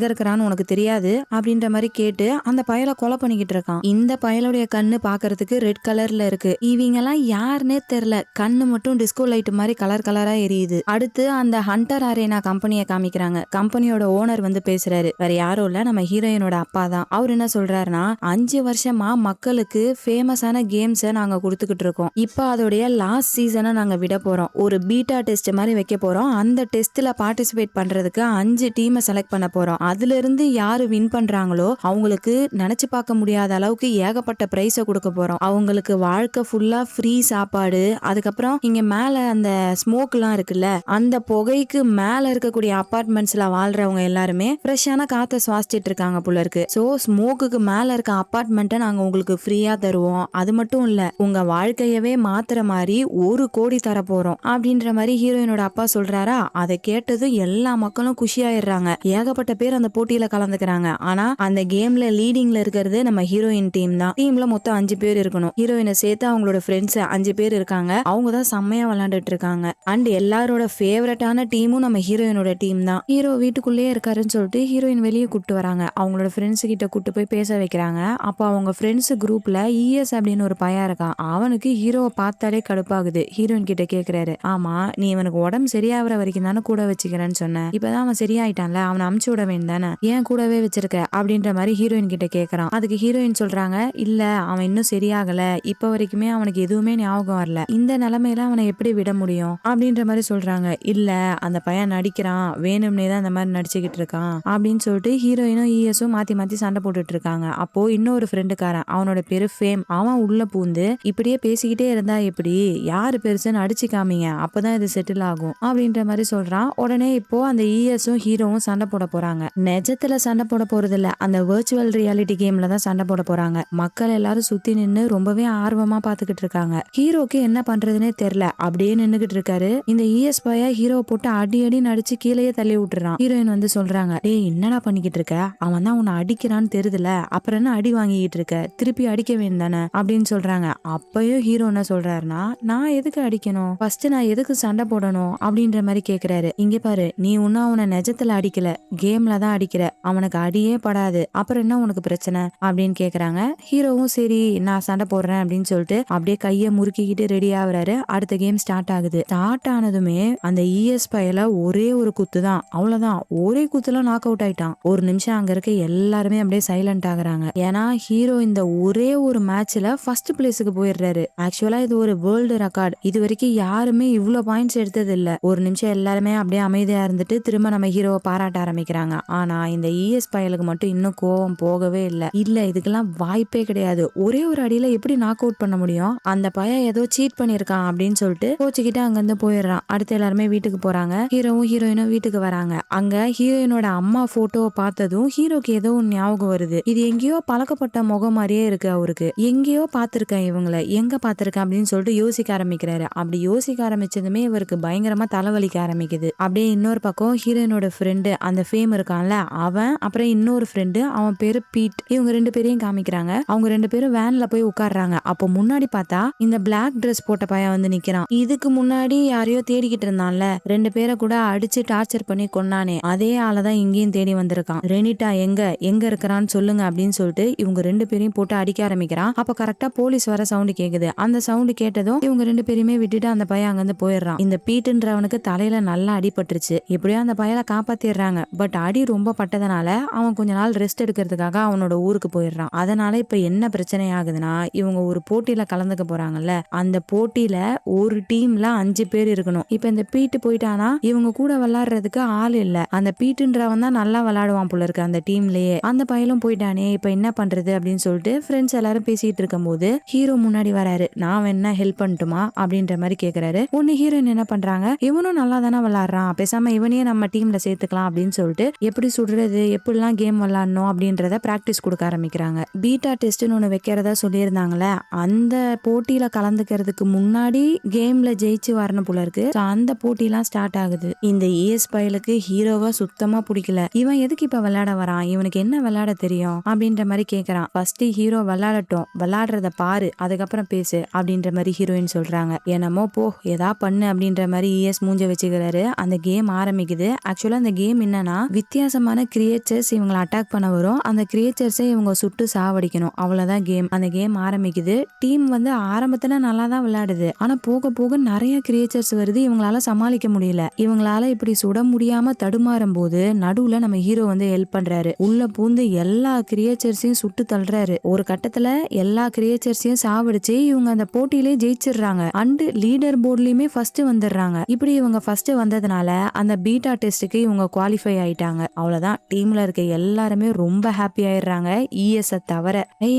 இருக்கிறான்னு உனக்கு தெரியாது அப்படின்ற மாதிரி கேட்டு அந்த பயலை கொலை பண்ணிக்கிட்டு இருக்கான். இந்த பயலுடைய கண்ணு பாக்குறதுக்கு ரெட் கலர்ல இருக்கு. இவங்க எல்லாம் யாருன்னே தெரியல, கண்ணு மட்டும் டிஸ்கோ லைட் மாதிரி கலர் கலரா எரியுது. அடுத்து அந்த ஹண்டர் அரேனா கம்பெனியை காமிக்கிறாங்க. கம்பெனியோட ஓனர் வந்து பேசுறாரு. வேற யாரும் இல்ல, நம்ம ஹீரோயினோட அப்பா தான். அவர் என்ன சொல்றாருன்னா, 5 வருஷமா மக்களுக்கு ஃபேமஸான கேம்ஸை நாங்க கொடுத்துக்கிட்டு இருக்கோம். இப்ப அதோடைய லாஸ்ட் சீசனை நாங்க விட போறோம். ஒரு பீட்டா டெஸ்ட் மாதிரி வைக்க போறோம். அந்த டெஸ்ட்ல பார்ட்டிசிபேட் பண்றதுக்கு 5 டீமை செலக்ட் பண்ண போறோம். அதுல இருந்து யாரு வின் பண்றாங்களோ அவங்களுக்கு நினைச்சு பார்க்க முடியாத அளவுக்கு ஏகப்பட்ட பிரைஸை கொடுக்க போறோம். அவங்களுக்கு வாழ்க்கை ஃபுல்லா ஃப்ரீ சாப்பாடு, அதுக்கப்புறம் இங்க மேல அந்த ஸ்மோக் எல்லாம் இருக்குல்ல, அந்த புகைக்கு மேல இருக்கக்கூடிய அபார்ட்மெண்ட்ஸ்ல வாழ்றவங்க எல்லாருமே ஃப்ரெஷ்ஷான காத்தை சுவாசிச்சுட்டு இருக்காங்க போல இருக்கு. சோ ஸ்மோக்குக்கு மேல இருக்க அபார்ட்மெண்ட்டை நாங்க உங்களுக்கு ஃப்ரீயா தருவோம். அது மட்டும் இல்ல, உங்க வாழ்க்கையவே மாத்துற மாதிரி 1 கோடி தர போறோம் அப்படின்ற மாதிரி ஹீரோயினோட அப்பா சொல்றாரா. அதை கேட்டதும் எல்லா மக்களும் குஷி ஆயிடுறாங்க. ஏகப்பட்ட பேர் அந்த போட்டியில கலந்துக்கிறாங்க. ஆனா அந்த கேம்ல லீடிங்ல இருக்கிறது நம்ம ஹீரோயின் டீம் தான். டீம்ல மொத்தம் 5 பேர் இருக்கணும். ஹீரோயினை சேர்த்து அவங்களோட ஃப்ரெண்ட்ஸ் 5 பேர் இருக்காங்க. அவங்க தான் செம்மையா விளையாண்டுட்டு இருக்காங்க. அண்ட் எல்லாரோட ஃபேவரட்டான டீமும் நம்ம ஹீரோயினோட டீம் தான். ஹீரோ வீட்டுக்குள்ளேயே இருக்காருன்னு சொல்லிட்டு ஹீரோயின் வெளியே கூப்பிட்டு வராங்க. அவங்களோட ஃப்ரெண்ட்ஸ் கிட்ட கூட்டு போய் பேச வைக்கிறாங்க. அப்போ அவங்க ஃப்ரெண்ட்ஸ் குரூப்ல இஎஸ் அப்படின்னு ஒரு பையன் இருக்கான். அவனுக்கு ஹீரோவை பார்த்தாலே கடுப்பாகுது. ஹீரோயின் கிட்ட கேக்குறாரு, ஆமா நீ இவனுக்கு உடம்பு சரியாகிற வரைக்கும் தானே கூட வச்சுக்கிறேன்னு சொன்ன, இப்பதான் அவன் சரியாயிட்டான்ல, அவனை அமுச்சு விட வேண்டியதானே, ஏன் கூடவே வச்சிருக்க அப்படின்ற மாதிரி ஹீரோயின் கிட்ட கேக்குறான். அதுக்கு ஹீரோயின் சொல்றாங்க, இல்ல அவன் இன்னும் சரியாகல, இப்ப வரைக்குமே அவனுக்கு எதுவுமே ஞாபகம் வரல, இந்த நிலைமையில அவனை எப்படி விட முடியும் அப்படின்ற மாதிரி சொல்றாங்க. இல்ல அந்த பையன் நடிக்கிறான், வேணும்னே தான் இந்த மாதிரி நடிச்சுக்கிட்டு இருக்கான் அப்படின்னு சொல்லிட்டு ஹீரோயினும் இஎஸும் மாத்தி மாத்தி சண்டை போட்டுட்டு இருக்காங்க. அப்போ இன்னொரு ஃப்ரெண்டுக்காரன், அவனோட பேரு ஃபேம், அவன் உள்ள பூந்து இப்படியே பேசிக்கிட்டே இருந்தா எப்படி, யாரு பெருசுன்னு அடிச்சு காமிங்க, அப்பதான் இது செட்டில் ஆகும் அப்படின்ற மாதிரி சொல்றான். உடனே இப்போ அந்த இஎஸும் ஹீரோவும் சண்டை போட போறாங்க. நிஜத்துல சண்டை போட போறது இல்ல, அந்த வர்ச்சுவல் ரியாலிட்டி கேம்ல தான் சண்டை போட போறாங்க. மக்கள் எல்லாரும் சுத்தி நின்னு ரொம்பவே ஆர்வமா பாத்துக்கிட்டு இருக்காங்க. ஹீரோக்கு என்ன பண்றதுன்னே தெரியல, அப்படியே நின்னுகிட்டு இருக்காரு. இந்த இஎஸ் பைய ஹீரோ போட்டு அடி அடி நடிச்சு கீழேயே தள்ளி விட்டுறான். ஹீரோயின் வந்து சொல்றாங்க, டேய் என்னடா பண்ணிக்கிட்டு இருக்க, அவன் தான் உன்னை அடிக்கிறான்னு தெரியுதுல, அப்புறம் என்ன அடி வாங்கிட்டு இருக்க, திருப்பி அடிக்க வேண்டானே அப்படின்னு சொல்றாங்க. அப்பயும் ஹீரோ என்ன சொல்றாருன்னா, நான் எதுக்கு அடிக்கணும், ஃபர்ஸ்ட் நான் எதுக்கு சண்டை போடணும் அப்படின்ற மாதிரி கேக்குறாரு. இங்க பாரு, நீ ஒன்னும் அவனை நிஜத்துல அடிக்கல, கேம்ல தான் அடிக்கிற, அவனுக்கு அடியே படாது, அப்புறம் என்ன உனக்கு பிரச்சனை அப்படின்னு கேக்குறாங்க. ஹீரோவும் சரி நான் சண்டை போடுறேன் அப்படின்னு சொல்லிட்டு அப்படியே கையை முறுக்கிக்கிட்டு ரெடி ஆகுறாரு. அடுத்த கேம் ஸ்டார்ட் ஆகுது. ஸ்டார்ட் ஆனதுமே அந்த இஎஸ் பையல ஒரே ஒரு குத்து தான், அவ்வளவுதான், ஒரே குத்துல நாக் அவுட் ஆயிட்டான். ஒரு நிமிஷம் அங்க இருக்க எல்லாருமே அப்படியே சைலண்ட் ஆகுறாங்க. ஏன்னா ஹீரோ இந்த ஒரே ஒரு மேட்ச்ல ஃபர்ஸ்ட் பிளேஸுக்கு போயிடுறாரு. ஆக்சுவலா இது ஒரு வேர்ல்டு ரெக்கார்ட், இது வரைக்கும் யாருமே இவ்வளவு பாயிண்ட்ஸ் எடுத்தது இல்ல. ஒரு நிமிஷம் எல்லாருமே அப்படியே அமைதியா இருந்துட்டு திரும்ப நம்ம ஹீரோவை பாராட்ட ஆரம்பிக்கிறாங்க. ஆனா இந்த இஎஸ் பயலுக்கு மட்டும் இன்னும் கோவம் போகவே இல்ல. இல்ல இதுக்கெல்லாம் வாய்ப்பே கிடையாது, ஒரே ஒரு அடியில எப்படி நாக் அவுட் பண்ண முடியும், அந்த பையன் ஏதோ சீட் பண்ணிருக்கான் அப்படின்னு சொல்லிட்டு கோச்சுக்கிட்டு அங்க இருந்து போயிடுறான். அடுத்து எல்லாருமே வீட்டுக்கு போறாங்க. ஹீரோவும் ஹீரோயினும் வீட்டுக்கு வராங்க. அங்க ஹீரோயினோட அம்மா போட்டோவை பார்த்ததும் ஹீரோக்கு ஏதோ ஒன்னு ஞாபகம் வருது. இது எங்கேயோ பழக்கப்பட்ட முகம் மாதிரியே இருக்கு அவருக்கு, எங்கேயோ பார்த்திருக்கேன் இவங்களை, எங்க பார்த்திருக்கேன் அப்படின்னு சொல்லிட்டு யோசிக்க ஆரம்பிக்கிறாரு. அப்படி யோசிக்க ஆரம்பிச்சதுமே இவருக்கு பயங்கரமா தலைவலிக்க ஆரம்பிக்குது. அப்படியே இன்னொரு பக்கம் ஹீரோயினோட ஃப்ரெண்டு அந்த ஃபேம் இருக்கான்ல, அவன் அப்புறம் இன்னொரு ஃப்ரெண்டு, அவன் பேரு பீட், இவங்க 2 பேரையும் காமிக்கிறாங்க. அவங்க 2 பேரும் வேன்ல போய் உட்கார்றாங்க. அப்போ முன்னாடி பார்த்தா இந்த பிளாக் ட்ரெஸ் போட்ட பையன் வந்து நிக்கிறான். இதுக்கு முன்னாடி யாரையோ தேடிக்கிட்டு இருந்தான்ல, 2 பேரை கூட அடிச்சு டார்ச்சர் பண்ணி கொன்னானே, அதே ஆளதான் இங்கேயும் தேடி வந்திருக்கான். ரெனிட்டா எங்க இருக்கிறான்னு சொல்லுங்க அப்படின்னு சொல்லிட்டு இவங்க 2 பேரையும் போட்டு அடிக்க ஆரம்பிக்கிறான். அப்ப கரெக்டா போலீஸ் வர சவுண்ட் கேக்குது. அந்த சவுண்ட் கேட்டதும் இவங்க 2 பேரையுமே விட்டுட்டு அந்த பையன் அங்கிருந்து போயிடுறான். இந்த பீட்டுன்றவனுக்கு தலையில நல்லா அடிபட்டுருச்சு. எப்படியோ அந்த பையனை காப்பாத்திடுறாங்க. பட் அடி ரொம்ப பட்டதனால அவன் கொஞ்ச நாள் ரெஸ்ட் எடுக்கிறதுக்காக அவனோட ஊருக்கு போயிடுறான். அதனால இப்ப என்ன பிரச்சனை ஆகுதுன்னா, இவங்க ஒரு போட்டியில கலந்துக்க போறாங்கல்ல, அந்த போட்டியில ஒரு டீம்ல 5 பேர் இருக்கணும். இப்ப இந்த பீட்டு போயிட்டானா இவங்க கூட விளையாடுறதுக்கு ஆள் இல்ல. அந்த பீட்டுன்றவன் தான் நல்லா விளையாடுவான் போல இருக்கு அந்த டீம்லயே. அந்த பையலும் போயிட்டானே, இப்ப என்ன பண்றது அப்படின்னு சொல்லிட்டு ஃப்ரெண்ட்ஸ் எல்லாரும் பேசிட்டு இருக்கும் போது ஹீரோ முன்னாடி வராரு. நான் வேணா ஹெல்ப் பண்ணட்டுமா அப்படின்ற மாதிரி கேக்குறாரு. ஒன்னு ஹீரோயின் என்ன பண்றாங்க, இவனும் நல்லா தானே விளையாடுறான், பேசாம இவனையே நம்ம டீம்ல சேர்த்துக்கலாம் அப்படின்னு சொல்லிட்டு எப்படி சுடுறது, எப்படிலாம் கேம் விளையாடணும் அப்படின்றத பிராக்டிஸ் கொடுக்க ஆரம்பிக்கிறாங்க. பீட்டா டெஸ்ட்னு ஒண்ணு வைக்கிறதா சொல்லியிருந்தாங்களே, அந்த போட்டியில கலந்துக்கிறதுக்கு முன்னாடி கேம்ல ஜெயிச்சு வரணும் போல இருக்கு. அந்த போட்டிலாம் ஸ்டார்ட் ஆகுது. இந்த இஎஸ் பயலுக்கு ஹீரோவா சுத்தமா பிடிக்கல. இவன் எதுக்கு இப்ப விளையாட வரான், இவனுக்கு என்ன விளையாட தெரியும் அப்படின்ற மாதிரி கேக்குறான். ஃபர்ஸ்ட் ஹீரோ விளையாடட்டும், விளையாடுறத பாரு, அதுக்கப்புறம் பேசு அப்படின்ற மாதிரி ஹீரோயின் சொல்றாங்க. என்னமோ போ, ஏதா பண்ணு அப்படின்ற மாதிரி இஎஸ் மூஞ்ச வச்சுக்கிறாரு. அந்த கேம் ஆரம்பிக்குது. ஆக்சுவலா அந்த கேம் என்னன்னா, வித்தியாசமான கிரியேச்சர்ஸ் இவங்களை அட்டாக் பண்ண வரும். அந்த கிரியேச்சர்ஸை இவங்க சுட்டு சாவடிக்கணும், அவ்வளவுதான் கேம். அந்த கேம் ஆரம்பிக்குது. டீம் வந்து ஆரம்பத்துல நல்லா தான் விளையாடுது. ஆனா போக போக நிறைய கிரியேச்சர்ஸ் வருது. இவங்களால சமாளிக்க முடியல. இவங்களால இப்படி சுட முடியாம தடுமாறும் போது நடுவுல நம்ம ஹீரோ வந்து ஹெல்ப் பண்றாரு. உள்ள பூந்து எல்லா கிரியேச்சர்ஸையும் சுட்டு தள்ளுறாரு. ஒரு கட்டத்துல எல்லா கிரியேச்சர்ஸையும் சாவடிச்சு இவங்க அந்த போட்டியிலே ஜெயிச்சிடுறாங்க. அண்ட் லீடர் போர்ட்லயுமே ஃபர்ஸ்ட் வந்துடுறாங்க. இப்படி இவங்க ஃபர்ஸ்ட் வந்ததுனால அந்த பீட்டா டெஸ்ட்டுக்கு இவங்க குவாலிஃபை ஆயிட்டாங்க. அவ்வளவுதான். டீம்ல இருக்க எல்லாருமே ரொம்ப ஹாப்பி ஆயிடுறாங்க, இஎஸ் தவிர.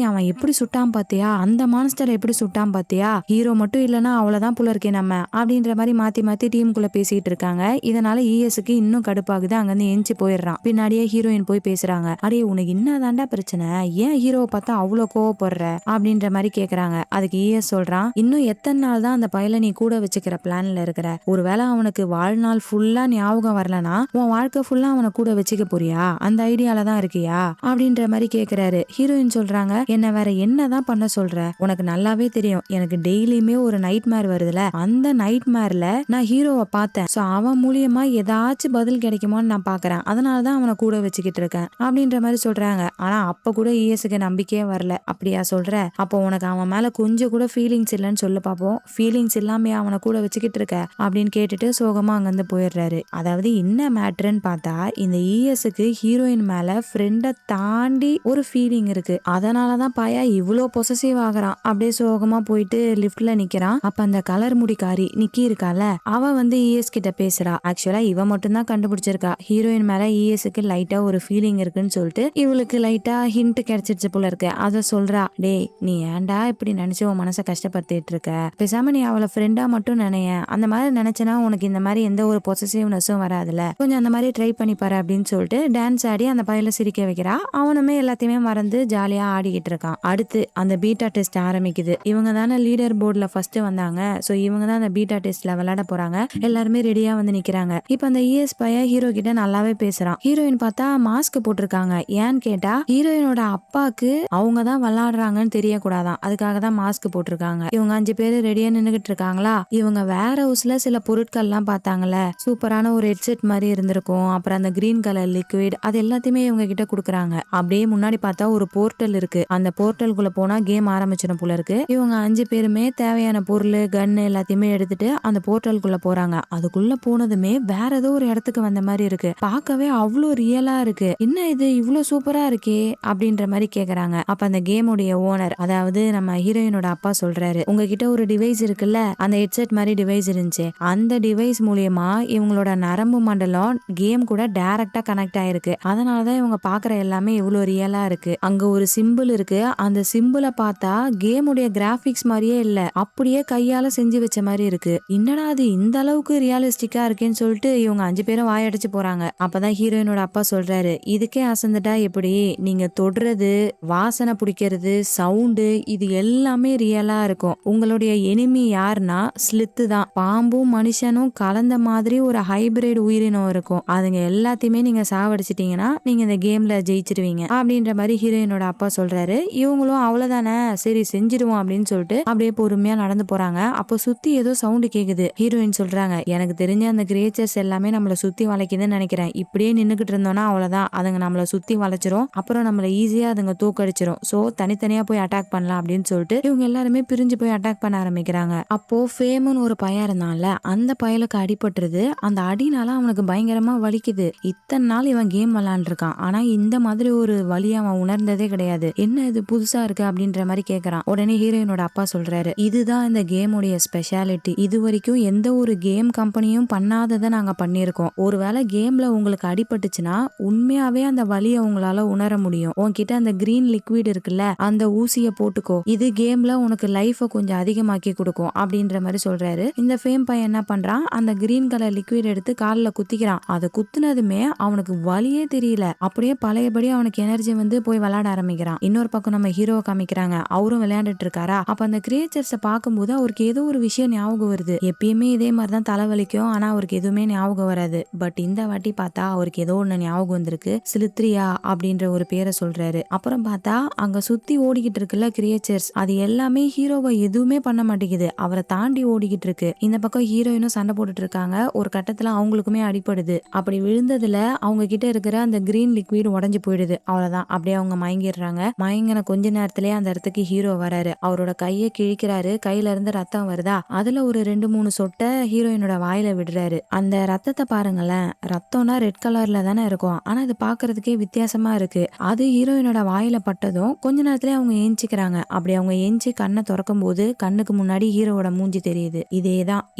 அவன் எப்படி சுட்டான் பாத்தியா, அந்த மான்ஸ்டர் எப்படி சுட்டான் பாத்தியா, ஹீரோ மட்டும் இல்லனா அவ்வளவுதான் போல இருக்கே நம்ம அப்படின்ற மாதிரி மாத்தி மாத்தி டீமுக்குள்ள பேசிட்டு இருக்காங்க. இதனால இஎஸ்க்கு இன்னும் கடுப்பாகுது. அங்கிருந்து எஞ்சி போயிடுறான். பின்னாடியே ஹீரோயின் போய் பேசுறாங்க. அடே உனக்கு என்னதாண்டா பிரச்சனை, ஏன் ஹீரோவை பார்த்தா அவ்வளவு கோவப்படுற அப்படின்ற மாதிரி கேக்குறாங்க. அதுக்கு இஎஸ் சொல்றான், இன்னும் எத்தனை நாள் தான் அந்த பையலை நீ கூட வச்சுக்கிற பிளான்ல இருக்கிற, ஒருவேளை அவனுக்கு வாழ்நாள் ஃபுல்லா ஞாபகம் வரலனா உன் வாழ்க்கை ஃபுல்லா அவனை கூட வச்சுக்க போறியா, அந்த ஐடியால தான் இருக்கியா அப்படின்ற மாதிரி கேக்குறாரு. ஹீரோயின் சொல்றாங்க, என்ன வேற என்னதான் பண்ண சொல்ற, உனக்கு நல்லாவே தெரியும் எனக்கு டெய்லியுமே ஒரு நைட் மேர் வருதுல, அந்த நைட் மேர்ல நான் ஹீரோவை பார்த்தேன். சோ அவன் மூலியமா ஏதாச்சும் பதில் கிடைக்குமோன்னு நான் பாக்குறேன், அதனாலதான் அவனை கூட வச்சுக்கிட்டு இருக்கேன் அப்படின்ற மாதிரி சொல்றாங்க. ஆனா அப்ப கூட இஎஸ்க்கு நம்பிக்கையே வரல. அப்படியா சொல்ற, அப்போ உனக்கு அவன் மேல கொஞ்சம் கூட ஃபீலிங்ஸ் இல்லைன்னு சொல்லு பாப்போம், ஃபீலிங்ஸ் இல்லாம அவனை கூட வச்சுக்கிட்டு இருக்க அப்படின்னு கேட்டுட்டு சோகமா அங்கிருந்து போயிடுறாரு. அதாவது என்ன மேட்ருன்னு பார்த்தா, இந்த இஎஸ்க்கு ஹீரோயின் மேல ஃப்ரெண்ட தாண்டி ஒரு ஃபீலிங் இருக்கு. அதனாலதான் பாயா இவ்வளோ பொசசிவ் ஆகுறான். அப்படியே சோகமா போயிட்டு லிஃப்ட்ல நிக்கிறான். அப்ப அந்த கலர் முடிக்காரி நிக்கி இருக்கால, அவ வந்து இஎஸ் கிட்ட பேசுறா. ஆக்சுவலா இவ மட்டும் தான் கண்டுபிடிச்சிருக்கா ஹீரோயின் மேல இஎஸ்க்கு லைட்டா ஒரு ஃபீலிங் இருக்குன்னு சொல்லிட்டு. இவளுக்கு லைட்டா ஹிண்ட் கிடைச்சிருச்சு போல இருக்கு. அத சொல்றா, டேய் நீ ஏன்டா இப்படி நினைச்சு உன் மனசை கஷ்டப்படுத்திட்டு இருக்க, பேசாம நீ அவளை ஃப்ரெண்டா மட்டும் நினைய, அந்த மாதிரி நினைச்சனா உனக்கு இந்த மாதிரி எந்த ஒரு பொசசிவ்னஸும் வராதுல, கொஞ்சம் அந்த மாதிரி ட்ரை பண்ணி பாரு அப்படின்னு சொல்லிட்டு டான்ஸ் ஆடி அந்த பையல சிரிக்க வைக்கிறா. அவனுமே எல்லாத்தையுமே மறந்து ஜாலியா ஆடிக்கிட்டு இருக்கான். அடுத்து அந்த பீட்டா டெஸ்ட் ஆரம்பிக்குது. இவங்க தானே லீடர் போர்ட்ல ஃபர்ஸ்ட் வந்தாங்க. சோ இவங்க தான் அந்த பீட்டா டெஸ்ட்ல விளையாட போறாங்க. எல்லாருமே ரெடியா வந்து நிக்கிறாங்க. இப்ப அந்த இஎஸ் பையன் ஹீரோ கிட்ட நல்லாவே பேசுறான். ஹீரோயின் பார்த்தா மாஸ்க் போட்டிருக்காங்க. ஏன்னு கேட்டா ஹீரோயினோட அப்பாக்கு அவங்க தான் விளையாடுறாங்கன்னு தெரியக்கூடாதான், அதுக்காக தான் மாஸ்க் போட்டிருக்காங்க. இவங்க 5 பேரு ரெடியா நின்னுகிட்டு இருக்காங்களா. இவங்க வேற ஹவுஸ்ல சில பொருட்கள் எல்லாம் பார்த்தாங்கல்ல, சூப்பரான ஒரு ஹெட்செட் மாதிரி இருந்திருக்கும், அப்புறம் அந்த கிரீன் கலர் லிக்விட், அது எல்லாத்தையுமே இவங்க கிட்ட குடுக்குறாங்க. அப்படியே முன்னாடி பார்த்தா ஒரு போர்ட்டல் இருக்கு. அந்த போர்ட்டலுக்குள்ள போனா கேம் ஆரம்பிச்சிடும் போல இருக்கு. இவங்க 5 பேருமே தேவையான பொருள் கன்னு எல்லாத்தையுமே எடுத்துட்டு அந்த போர்ட்டலுக்குள்ள போறாங்க. அதுக்குள்ள போனதுமே வேற ஏதோ ஒரு இடத்துக்கு வந்த மாதிரி இருக்கு. பார்க்கவே அவ்வளோ ரியலா இருக்கு. என்ன இது இவ்வளவு சூப்பரா இருக்கே அப்படின்ற மாதிரி கேக்குறாங்க. அப்ப அந்த கேமுடைய ஓனர், அதாவது நம்ம ஹீரோயினோட அப்பா சொல்றாரு, உங்ககிட்ட ஒரு டிவைஸ் இருக்குல்ல, அந்த ஹெட்செட் மாதிரி டிவைஸ் இருந்துச்சு, அந்த டிவைஸ் மூலியமா இவங்களோட நரம்பு மண்டலம் கேம் கூட டைரக்டா கனெக்ட் ஆயிருக்கு. அதனாலதான் இவங்க பாக்குற எல்லாமே இவ்வளவு ரியலா இருக்கு. அங்க ஒரு சிம்பிள் இருக்கு. அந்த சிம்பிளை பார்த்தா கேமுடைய கிராபிக்ஸ் மாதிரியே இல்ல, அப்படியே கையால செஞ்சு வச்ச மாதிரி இருக்கு. என்னடா அது இந்த அளவுக்கு ரியலிஸ்டிக்கா இருக்கேன்னு சொல்லிட்டு இவங்க 5 பேரும் வாயடிச்சு போறாங்க. அப்பதான் ஹீரோயினோட அப்பா சொல்றாரு, இதுக்கே அசந்துட்டா எப்படி, நீங்க தொடுறது, வாசனை பிடிக்கிறது, சவுண்டு, இது எல்லாமே ரியலா இருக்கும். உங்களுடைய எனிமி யாருன்னா ஸ்லித்து தான், பாம்பும் மனுஷனும் கலந்த மாதிரி ஒரு ஹைபிரிட் உயிரினம் இருக்கும். அதுங்க எல்லாத்தையுமே நீங்க சாவடிச்சிட்டீங்கன்னா நீங்க இந்த கேம்ல ஜெயிச்சிருவீங்க அப்படின்ற மாதிரி ஹீரோயினோட அப்பா சொல்றாரு. இவங்களும் அவ்வளவுதானே சரி செஞ்சிருவோம் அப்படின்னு சொல்லிட்டு அப்படியே பொறுமையா நடந்து போறாங்க. அப்போ சுத்தி ஏதோ சவுண்ட் கேக்குது. ஹீரோயின் சொல்றாங்க, எனக்கு தெரிஞ்ச அந்த கிரியேச்சர்ஸ் எல்லாமே நம்மள சுத்தி வளைக்குதுன்னு நினைக்கிறேன். இப்படியே நின்னுகிட்டு இருந்தோம்னா அவ்வளவுதான், அதுங்க நம்மள சுத்தி வளைச்சிரும், அப்புறம் நம்மள ஈஸியா அதுங்க தூக்கடிச்சிரும். சோ தனித்தனியா போய் அட்டாக் பண்ணலாம் அப்படின்னு சொல்லிட்டு இவங்க எல்லாருமே பிரிஞ்சு போய் அட்டாக் பண்ண ஆரம்பிக்கிறாங்க. அப்போ ஃபேம்னு ஒரு பையன் இருந்தான்ல, அந்த பயலுக்கு அடிபட்டுருது. அந்த அடினால அவனுக்கு பயங்கரமா வலிக்குது. இத்தனை நாள் இவன் கேம் விளையாண்டுருக்கான், ஆனா இந்த மாதிரி ஒரு வலியை அவன் உணர்ந்ததே கிடையாது. என்ன இது புதுசா இருக்கு அப்படின்ற மாதிரி கேக்குறான். உடனே ஹீரோயினோட அப்பா சொல்றாரு, இதுதான் இந்த கேமுடைய ஸ்பெஷாலிட்டி, இது வரைக்கும் எந்த ஒரு கேம் கம்பெனியும் பண்ணாததை நாங்க பண்ணிருக்கோம். ஒருவேளை கேம்ல உங்களுக்கு அடிபட்டுச்சுன்னா உண்மையாவே அந்த வலியை உங்களால உணர முடியும். உன்கிட்ட அந்த கிரீன் லிக்விட் இருக்குல்ல, அந்த ஊசிய போட்டுக்கோ, இது கேம்ல உனக்கு லைஃப கொஞ்சம் அதிகமாக்கி கொடுக்கும் அப்படின்ற மாதிரி சொல்றாரு. இந்த ஃபேம் பையன் என்ன பண்றான், அந்த கிரீன் கலர் லிக்விட் எடுத்து காலில் குத்திக்கிறான். அதை குத்துனதுமே அவனுக்கு வலியே தெரியல, அப்படியே பழையபடி அவனுக்கு எனர்ஜி வந்து போய் விளையாட ஆரம்பிக்கிறான். இன்னொரு பக்கம் நம்ம ஹீரோவை காமிக்கிறாங்க. அவரும் விளையாண்டுட்டு இருக்காரா. அப்ப அந்த கிரியேச்சர்ஸை பார்க்கும்போது அவருக்கு ஏதோ ஒரு விஷயம் ஞாபகம் வருது. எப்பயுமே இதே மாதிரிதான் தலைவலிக்கும், ஆனா அவருக்கு எதுவுமே ஞாபகம் வராது. பட் இந்த வாட்டி பார்த்தா அவருக்கு ஏதோ ஒண்ணு ஞாபகம் வந்திருக்கு. சிலித்ரியா அப்படின்ற ஒரு பேரை சொல்றாரு. அப்புறம் பார்த்தா அங்க சுத்தி ஓடிக்கிட்டு இருக்குல்ல கிரியேச்சர்ஸ், அது எல்லாமே ஹீரோவை எதுவுமே பண்ண மாட்டேங்குது, அவரை தாண்டி ஓடிக்கிட்டு இருக்கு. இந்த பக்கம் ஹீரோயினும் சண்டை போட்டுட்டு இருக்காங்க. ஒரு கட்டத்துல அவங்களுக்குமே அடிபடுது. அப்படி விழுந்ததுல அவங்க கிட்ட இருக்கிற அந்த கிரீன் லிக்விட் உடஞ்சு போயிடுது. அவ்வளவுதான், அப்படியே அவங்க மயங்கிடுறாங்க. மயங்கின கொஞ்ச நேரத்திலேயே அந்த இடத்துக்கு ஹீரோ வராரு. அவரோட கையை கிழிக்கிறாரு. கையில இருந்து ரத்தம் வருதா, அதுல ஒரு 2-3 சொட்டை ஹீரோயினோட வாயில விடுறாரு. அந்த ரத்தத்தை பாருங்களேன், ரத்தம்னா ரெட் கலர்ல தானே இருக்கும், ஆனா அது பாக்குறதுக்கே வித்தியாசமா இருக்கு. அது ஹீரோயினோட வாயில பட்டதும் கொஞ்ச நேரத்திலே அவங்க ஏஞ்சிக்கிறாங்க. அப்படி அவங்க ஏஞ்சி கண்ணை திறக்கும் போது கண்ணுக்கு முன்னாடி ஹீரோவோட மூஞ்சி தெரியுது.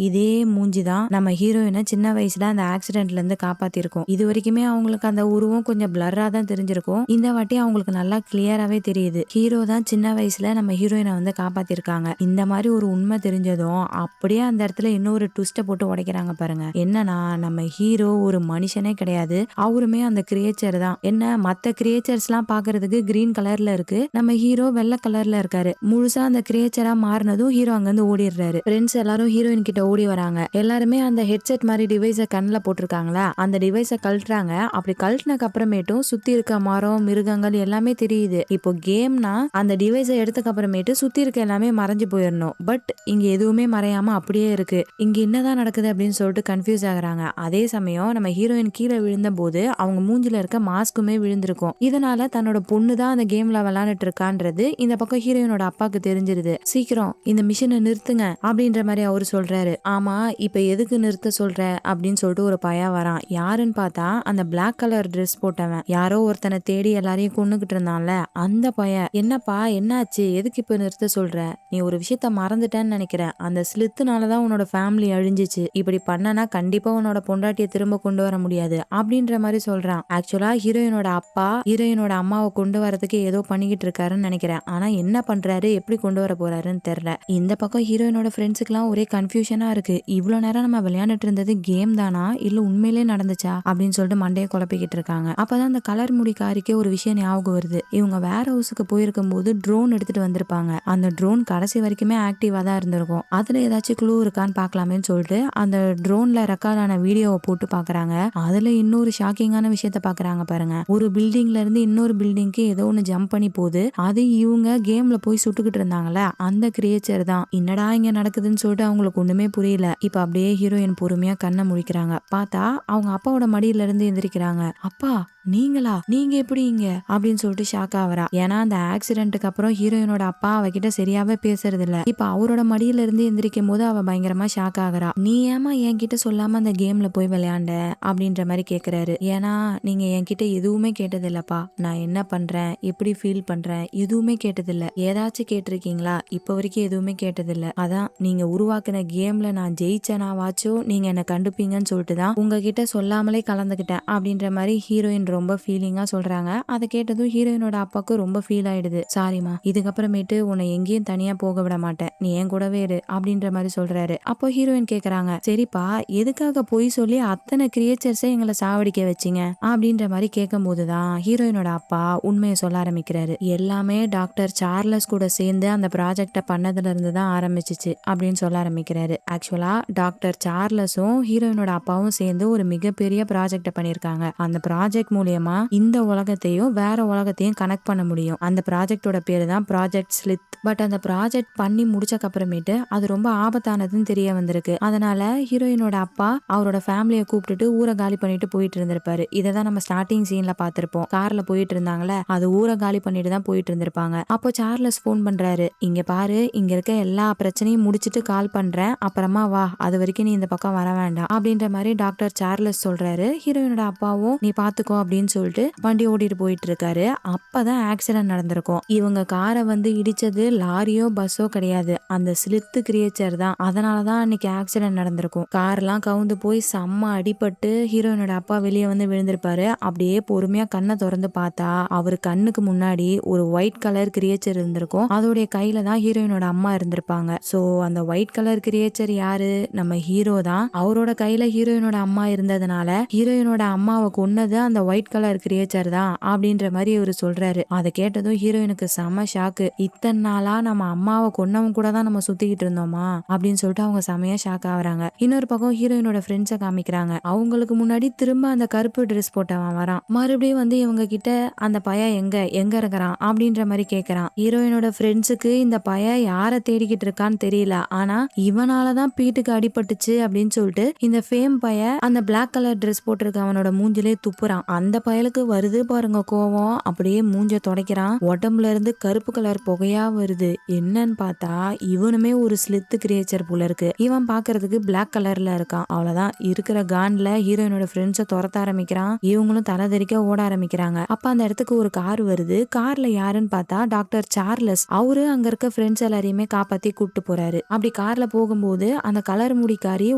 இதே மூஞ்சி தான் நம்ம ஹீரோயினை சின்ன வயசுல அந்த ஆக்சிடென்ட்ல இருந்து காப்பாத்திருக்கோம். இது வரைக்குமே அவங்களுக்கு அந்த உருவம் கொஞ்சம் பிளர்ரா தான் தெரிஞ்சிருக்கும். இந்த வாட்டி அவங்களுக்கு நல்லா கிளியராவே தெரியுது, ஹீரோ தான் சின்ன வயசுல நம்ம ஹீரோயினை வந்து காப்பாத்திருக்காங்க. இந்த மாதிரி ஒரு உண்மை தெரிஞ்சதும் அப்படியே அந்த இடத்துல இன்னொரு ட்விஸ்ட போட்டு உடைக்கிறாங்க பாருங்க. என்னன்னா, நம்ம ஹீரோ ஒரு மனுஷனே கிடையாது, அவருமே அந்த கிரியேச்சர் தான். என்ன, மத்த கிரியேச்சர்ஸ் எல்லாம் பாக்குறதுக்கு கிரீன் கலர்ல இருக்கு, நம்ம ஹீரோ வெள்ளை கலர்ல இருக்காரு. முழுசா அந்த கிரியேச்சரா மாறினதும் ஹீரோ அங்க இருந்து ஓடிடுறாரு. ஃப்ரெண்ட்ஸ் எல்லாரும் ஹீரோயின் கிட்ட ஓடி வராங்க. எல்லாருமே அந்த ஹெட்செட் மாதிரி டிவைஸ கண்ணுல போட்டிருக்காங்களா, அந்த டிவைஸ கழட்டுறாங்க. அப்படி கழட்டினக்கு அப்புறமேட்டும் சுத்தி இருக்க மரம் மிருகங்கள் எல்லாமே தெரியுது. இப்போ கேம்னா அந்த டிவைஸ எடுத்ததுக்கு அப்புறமேட்டு சுத்தி இருக்க எல்லாமே மறைஞ்சு போயிடணும். பட் இங்க எதுவுமே மறையாம அப்படியே இருக்கு. இங்க என்னதான் நடக்குது அப்படின்னு சொல்லிட்டு கன்ஃபியூஸ் ஆகுறாங்க. அதே சமயம் நம்ம ஹீரோயின் கீழே விழுந்த போது அவங்க மூஞ்சில இருக்க மாஸ்க்குமே விழுந்திருக்கும். இதனால தன்னோட பொண்ணு தான் அந்த கேம்ல விளையாண்டுட்டு இருக்கான்றது இந்த பக்கம் ஹீரோயினோட அப்பாக்கு தெரிஞ்சிருது. சீக்கிரம் இந்த மிஷினை நிறுத்துங்க அப்படின்ற மாதிரி அவரு சொல்றாரு. ஆமா, இப்ப எதுக்கு நிறுத்த சொல்ற அப்படின்னு சொல்லிட்டு ஒரு பையன் வரான். யாருன்னு பார்த்தா அந்த பிளாக் கலர் ட்ரெஸ் போட்டவன், யாரோ ஒருத்தனை தேடி எல்லாரையும் கொன்னுகிட்டு இருந்தான்ல அந்த பையன். என்னப்பா என்னாச்சு, எதுக்கு இப்ப நிறுத்த சொல்ற, நீ ஒரு விஷயத்த மறந்துட்டேன்னு நினைக்கிறேன், அந்த ஸ்லித்துனாலதான் உன்னோட ஃபேமிலி அழிஞ்சிச்சு, இப்படி பண்ணனா கண்டிப்பா உன்னோட பொண்டாட்டிய திரும்ப கொண்டு வர முடியாது அப்படின்ற மாதிரி சொல்றான். ஆக்சுவலா ஹீரோயினோட அப்பா ஹீரோயினோட அம்மாவை கொண்டு வரதுக்கு ஏதோ பண்ணிக்கிட்டு இருக்காருன்னு நினைக்கிறேன். ஆனா என்ன பண்றாரு, எப்படி கொண்டு வர போறாருன்னு தெரியல. இந்த பக்கம் ஹீரோயினோட ஃப்ரெண்ட்ஸுக்கு எல்லாம் ஒரே கன்ஃபியூஷனா இருக்கு. இவ்வளவு நேரம் நம்ம விளையாண்டுட்டு இருந்தது கேம் தானா இல்ல உண்மையிலே நடந்துச்சா அப்படின்னு சொல்லிட்டு மண்டையை குழப்பிக்கிட்டு இருக்காங்க. அப்பதான் அந்த கலர் முடிக்காரிக்கே ஒரு விஷயம் ஞாபகம் வருது. இவங்க வேற ஹவுஸுக்கு போயிருக்கும் போது ட்ரோன் எடுத்துட்டு வந்திருப்பாங்க. அந்த ட்ரோன் கடைசி வரைக்குமே ஆக்டிவா தான் இருந்திருக்கும். அதுல ஏதாச்சும் க்ளூ இருக்கான்னு பாக்கலாமேன்னு சொல்லிட்டு அந்த ட்ரோன்ல ரெக்கார்டான வீடியோவை போட்டு பாக்குறாங்க. அதுல இன்னொரு ஷாக்கிங்கான விஷயத்த பாக்குறாங்க பாருங்க. ஒரு பில்டிங்ல இருந்து இன்னொரு பில்டிங்க்கு ஏதோ ஒண்ணு ஜம்ப் பண்ணி போகுது. அது இவங்க கேம்ல போய் சுட்டுக்கிட்டு இருந்தாங்கல்ல அந்த கிரியேச்சர் தான். என்னடா இங்க நடக்குதுன்னு சொல்லிட்டு அவங்களுக்கு ஒண்ணுமே புரியல. இப்ப அப்படியே ஹீரோயின் பொறுமையா கண்ணை முழிக்கிறாங்க. பார்த்தா அவங்க அப்பாவோட மடியில இருந்து எந்திரிக்கிறாங்க. அப்பா நீங்களா, நீங்க எப்படி இங்க அப்படின்னு சொல்லிட்டு ஷாக் ஆவரா. ஏன்னா அந்த ஆக்சிடென்ட்டுக்கு அப்புறம் ஹீரோயினோட அப்பா அவகிட்ட சரியாவே பேசுறது இல்ல. இப்ப அவரோட மடியில இருந்து எந்திரிக்கும் போது அவ பயங்கரமா ஷாக் ஆகுறா. நீ ஏமா என்கிட்ட சொல்லாம அந்த கேம்ல போய் விளையாண்ட அப்படின்ற மாதிரி கேக்குறாரு. ஏன்னா நீங்க என்கிட்ட எதுவுமே கேட்டது இல்லப்பா, நான் என்ன பண்றேன் எப்படி ஃபீல் பண்றேன் எதுவுமே கேட்டது இல்ல. ஏதாச்சும் கேட்டிருக்கீங்களா, இப்ப வரைக்கும் எதுவுமே கேட்டது இல்ல. அதான் நீங்க உருவாக்குன கேம்ல நான் ஜெயிச்சனாவாச்சும் நீங்க என்ன கண்டுப்பீங்கன்னு சொல்லிட்டு தான் உங்ககிட்ட சொல்லாமலே கலந்துகிட்டேன் அப்படின்ற மாதிரி ஹீரோயின் ரொம்ப ஃபீலிங்கா சொல்றாங்க. அதை கேட்டதும் ஹீரோயினோட அப்பாவுக்கு ரொம்ப ஃபீல் ஆயிடுது. சாரிமா, இதுக்கப்புறமேட்டு உன்னை எங்கேயும் தனியா போக விட மாட்டேன், நீ என் கூடவே இரு அப்படின்ற மாதிரி சொல்றாரு. அப்போ ஹீரோயின் கேக்குறாங்க, சரிப்பா எதுக்காக போய் சொல்லி அத்தனை கிரியேச்சர்ஸை எங்களை சாவடிக்க வச்சிங்க அப்படின்ற மாதிரி கேட்கும் போதுதான் ஹீரோயினோட அப்பா உண்மையை சொல்ல ஆரம்பிக்கிறாரு. எல்லாமே டாக்டர் சார்லஸ் கூட சேர்ந்து அந்த ப்ராஜெக்ட பண்ணதுல இருந்து தான் ஆரம்பிச்சிச்சு அப்படின்னு சொல்ல ஆரம்பிக்கிறாரு. ஆக்சுவலா டாக்டர் சார்லஸும் ஹீரோயினோட அப்பாவும் சேர்ந்து ஒரு மிகப்பெரிய ப்ராஜெக்ட பண்ணிருக்காங்க. அந்த ப்ராஜெக்ட் மூலியமா இந்த உலகத்தையும் வேற உலகத்தையும் கனெக்ட் பண்ண முடியும். அந்த ப்ராஜெக்டோட பேரு தான் ப்ராஜெக்ட் ஸ்லித். பட் அந்த ப்ராஜெக்ட் பண்ணி முடிச்சக்கு அப்புறமேட்டு அது ரொம்ப ஆபத்தானதுன்னு தெரிய வந்திருக்கு. அதனால ஹீரோயினோட அப்பா அவரோட ஃபேமிலியை கூப்பிட்டுட்டு ஊரை காலி பண்ணிட்டு போயிட்டு இருந்திருப்பாரு. இதைதான் நம்ம ஸ்டார்டிங் சீன்ல பாத்திருப்போம். கார்ல போயிட்டு இருந்தாங்களே, அது ஊரை காலி பண்ணிட்டு தான் போயிட்டு இருந்திருப்பாங்க. அப்போ சார்லஸ் போன் பண்றாரு, இங்க பாரு இங்க இருக்க எல்லா பிரச்சனையும் முடிச்சிட்டு கால் பண்றேன், அப்புறமா வா, அது வரைக்கும் நீ இந்த பக்கம் வர வேண்டாம் அப்படின்ற மாதிரி டாக்டர் சார்லஸ் சொல்றாரு. ஹீரோயினோட அப்பாவும் நீ பாத்துக்கோ அப்படின்னு சொல்லிட்டு வண்டி ஓட்டிட்டு போயிட்டு இருக்காரு. அப்பதான் ஆக்சிடென்ட் நடந்திருக்கும். இவங்க காரை வந்து இடிச்சது லாரியோ பஸ்ஸோ கிடையாது, அந்த ஸ்லித்து கிரியேச்சர் தான். அதனாலதான் அன்னைக்கு ஆக்சிடென்ட் நடந்திருக்கும். கார்லாம் கவுந்து போய் செம்ம அடிபட்டு ஹீரோயினோட அப்பா வெளியே வந்து விழுந்திருப்பாரு. அப்படியே பொறுமையா கண்ணை திறந்து பார்த்தா அவரு கண்ணுக்கு முன்னாடி ஒரு ஒயிட் கலர் கிரியேச்சர் இருந்திருக்கும். அதோடைய கையில தான் ஹீரோயினோட அம்மா இருந்திருப்பாங்க. சோ அந்த ஒயிட் கலர் கிரியேச்சர் யாரு, நம்ம ஹீரோ தான். அவரோட கையில ஹீரோயினோட அம்மா இருந்ததுனால ஹீரோயினோட அம்மாவை கொன்னது அந்த ஒயிட் ஒயிட் கலர் கிரியேச்சர் தான் அப்படின்ற மாதிரி இவரு சொல்றாரு. அதை கேட்டதும் ஹீரோயினுக்கு செம ஷாக்கு. இத்தனை நாளா நம்ம அம்மாவை கொன்னவங்க கூட தான் நம்ம சுத்திக்கிட்டு இருந்தோமா அப்படின்னு சொல்லிட்டு அவங்க செமையா ஷாக் ஆகுறாங்க. இன்னொரு பக்கம் ஹீரோயினோட ஃப்ரெண்ட்ஸை காமிக்கிறாங்க. அவங்களுக்கு முன்னாடி திரும்ப அந்த கருப்பு ட்ரெஸ் போட்டவன் வரான். மறுபடியும் வந்து இவங்க கிட்ட அந்த பையன் எங்க இருக்கிறான் அப்படின்ற மாதிரி கேக்குறான். ஹீரோயினோட ஃப்ரெண்ட்ஸுக்கு இந்த பையன் யாரை தேடிக்கிட்டு இருக்கான்னு தெரியல. ஆனா இவனாலதான் பீட்டுக்கு அடிபட்டுச்சு அப்படின்னு சொல்லிட்டு இந்த ஃபேம் பையன் அந்த பிளாக் கலர் ட்ரெஸ் போட்டிருக்க அவனோட மூஞ்சிலே துப்புறான். அந்த பயலுக்கு வருது பாருங்க கோவம். அப்படியே மூஞ்ச துடைக்கிறான். உடம்புல இருந்து கருப்பு கலர் புகையா வருது. என்னன்னு பார்த்தா இவனுமே ஒரு ஸ்லித் கிரியேச்சர் போல இருக்கு. இவன் பாக்குறதுக்கு பிளாக் கலர்ல இருக்கான். அவ்வளவுதான், இருக்கிற கான்ல ஹீரோயினோட ஃப்ரெண்ட்ஸை துரத்த ஆரம்பிக்கிறான். இவங்களும் தலைதெறிக்க ஓட ஆரம்பிக்கிறாங்க. அப்ப அந்த இடத்துக்கு ஒரு கார் வருது. கார்ல யாருன்னு பார்த்தா டாக்டர் சார்லஸ். அவரு அங்க இருக்க ஃப்ரெண்ட்ஸ் எல்லாரையுமே காப்பாத்தி கூட்டு போறாரு. அப்படி கார்ல போகும்போது அந்த கலர் முடிக்காரி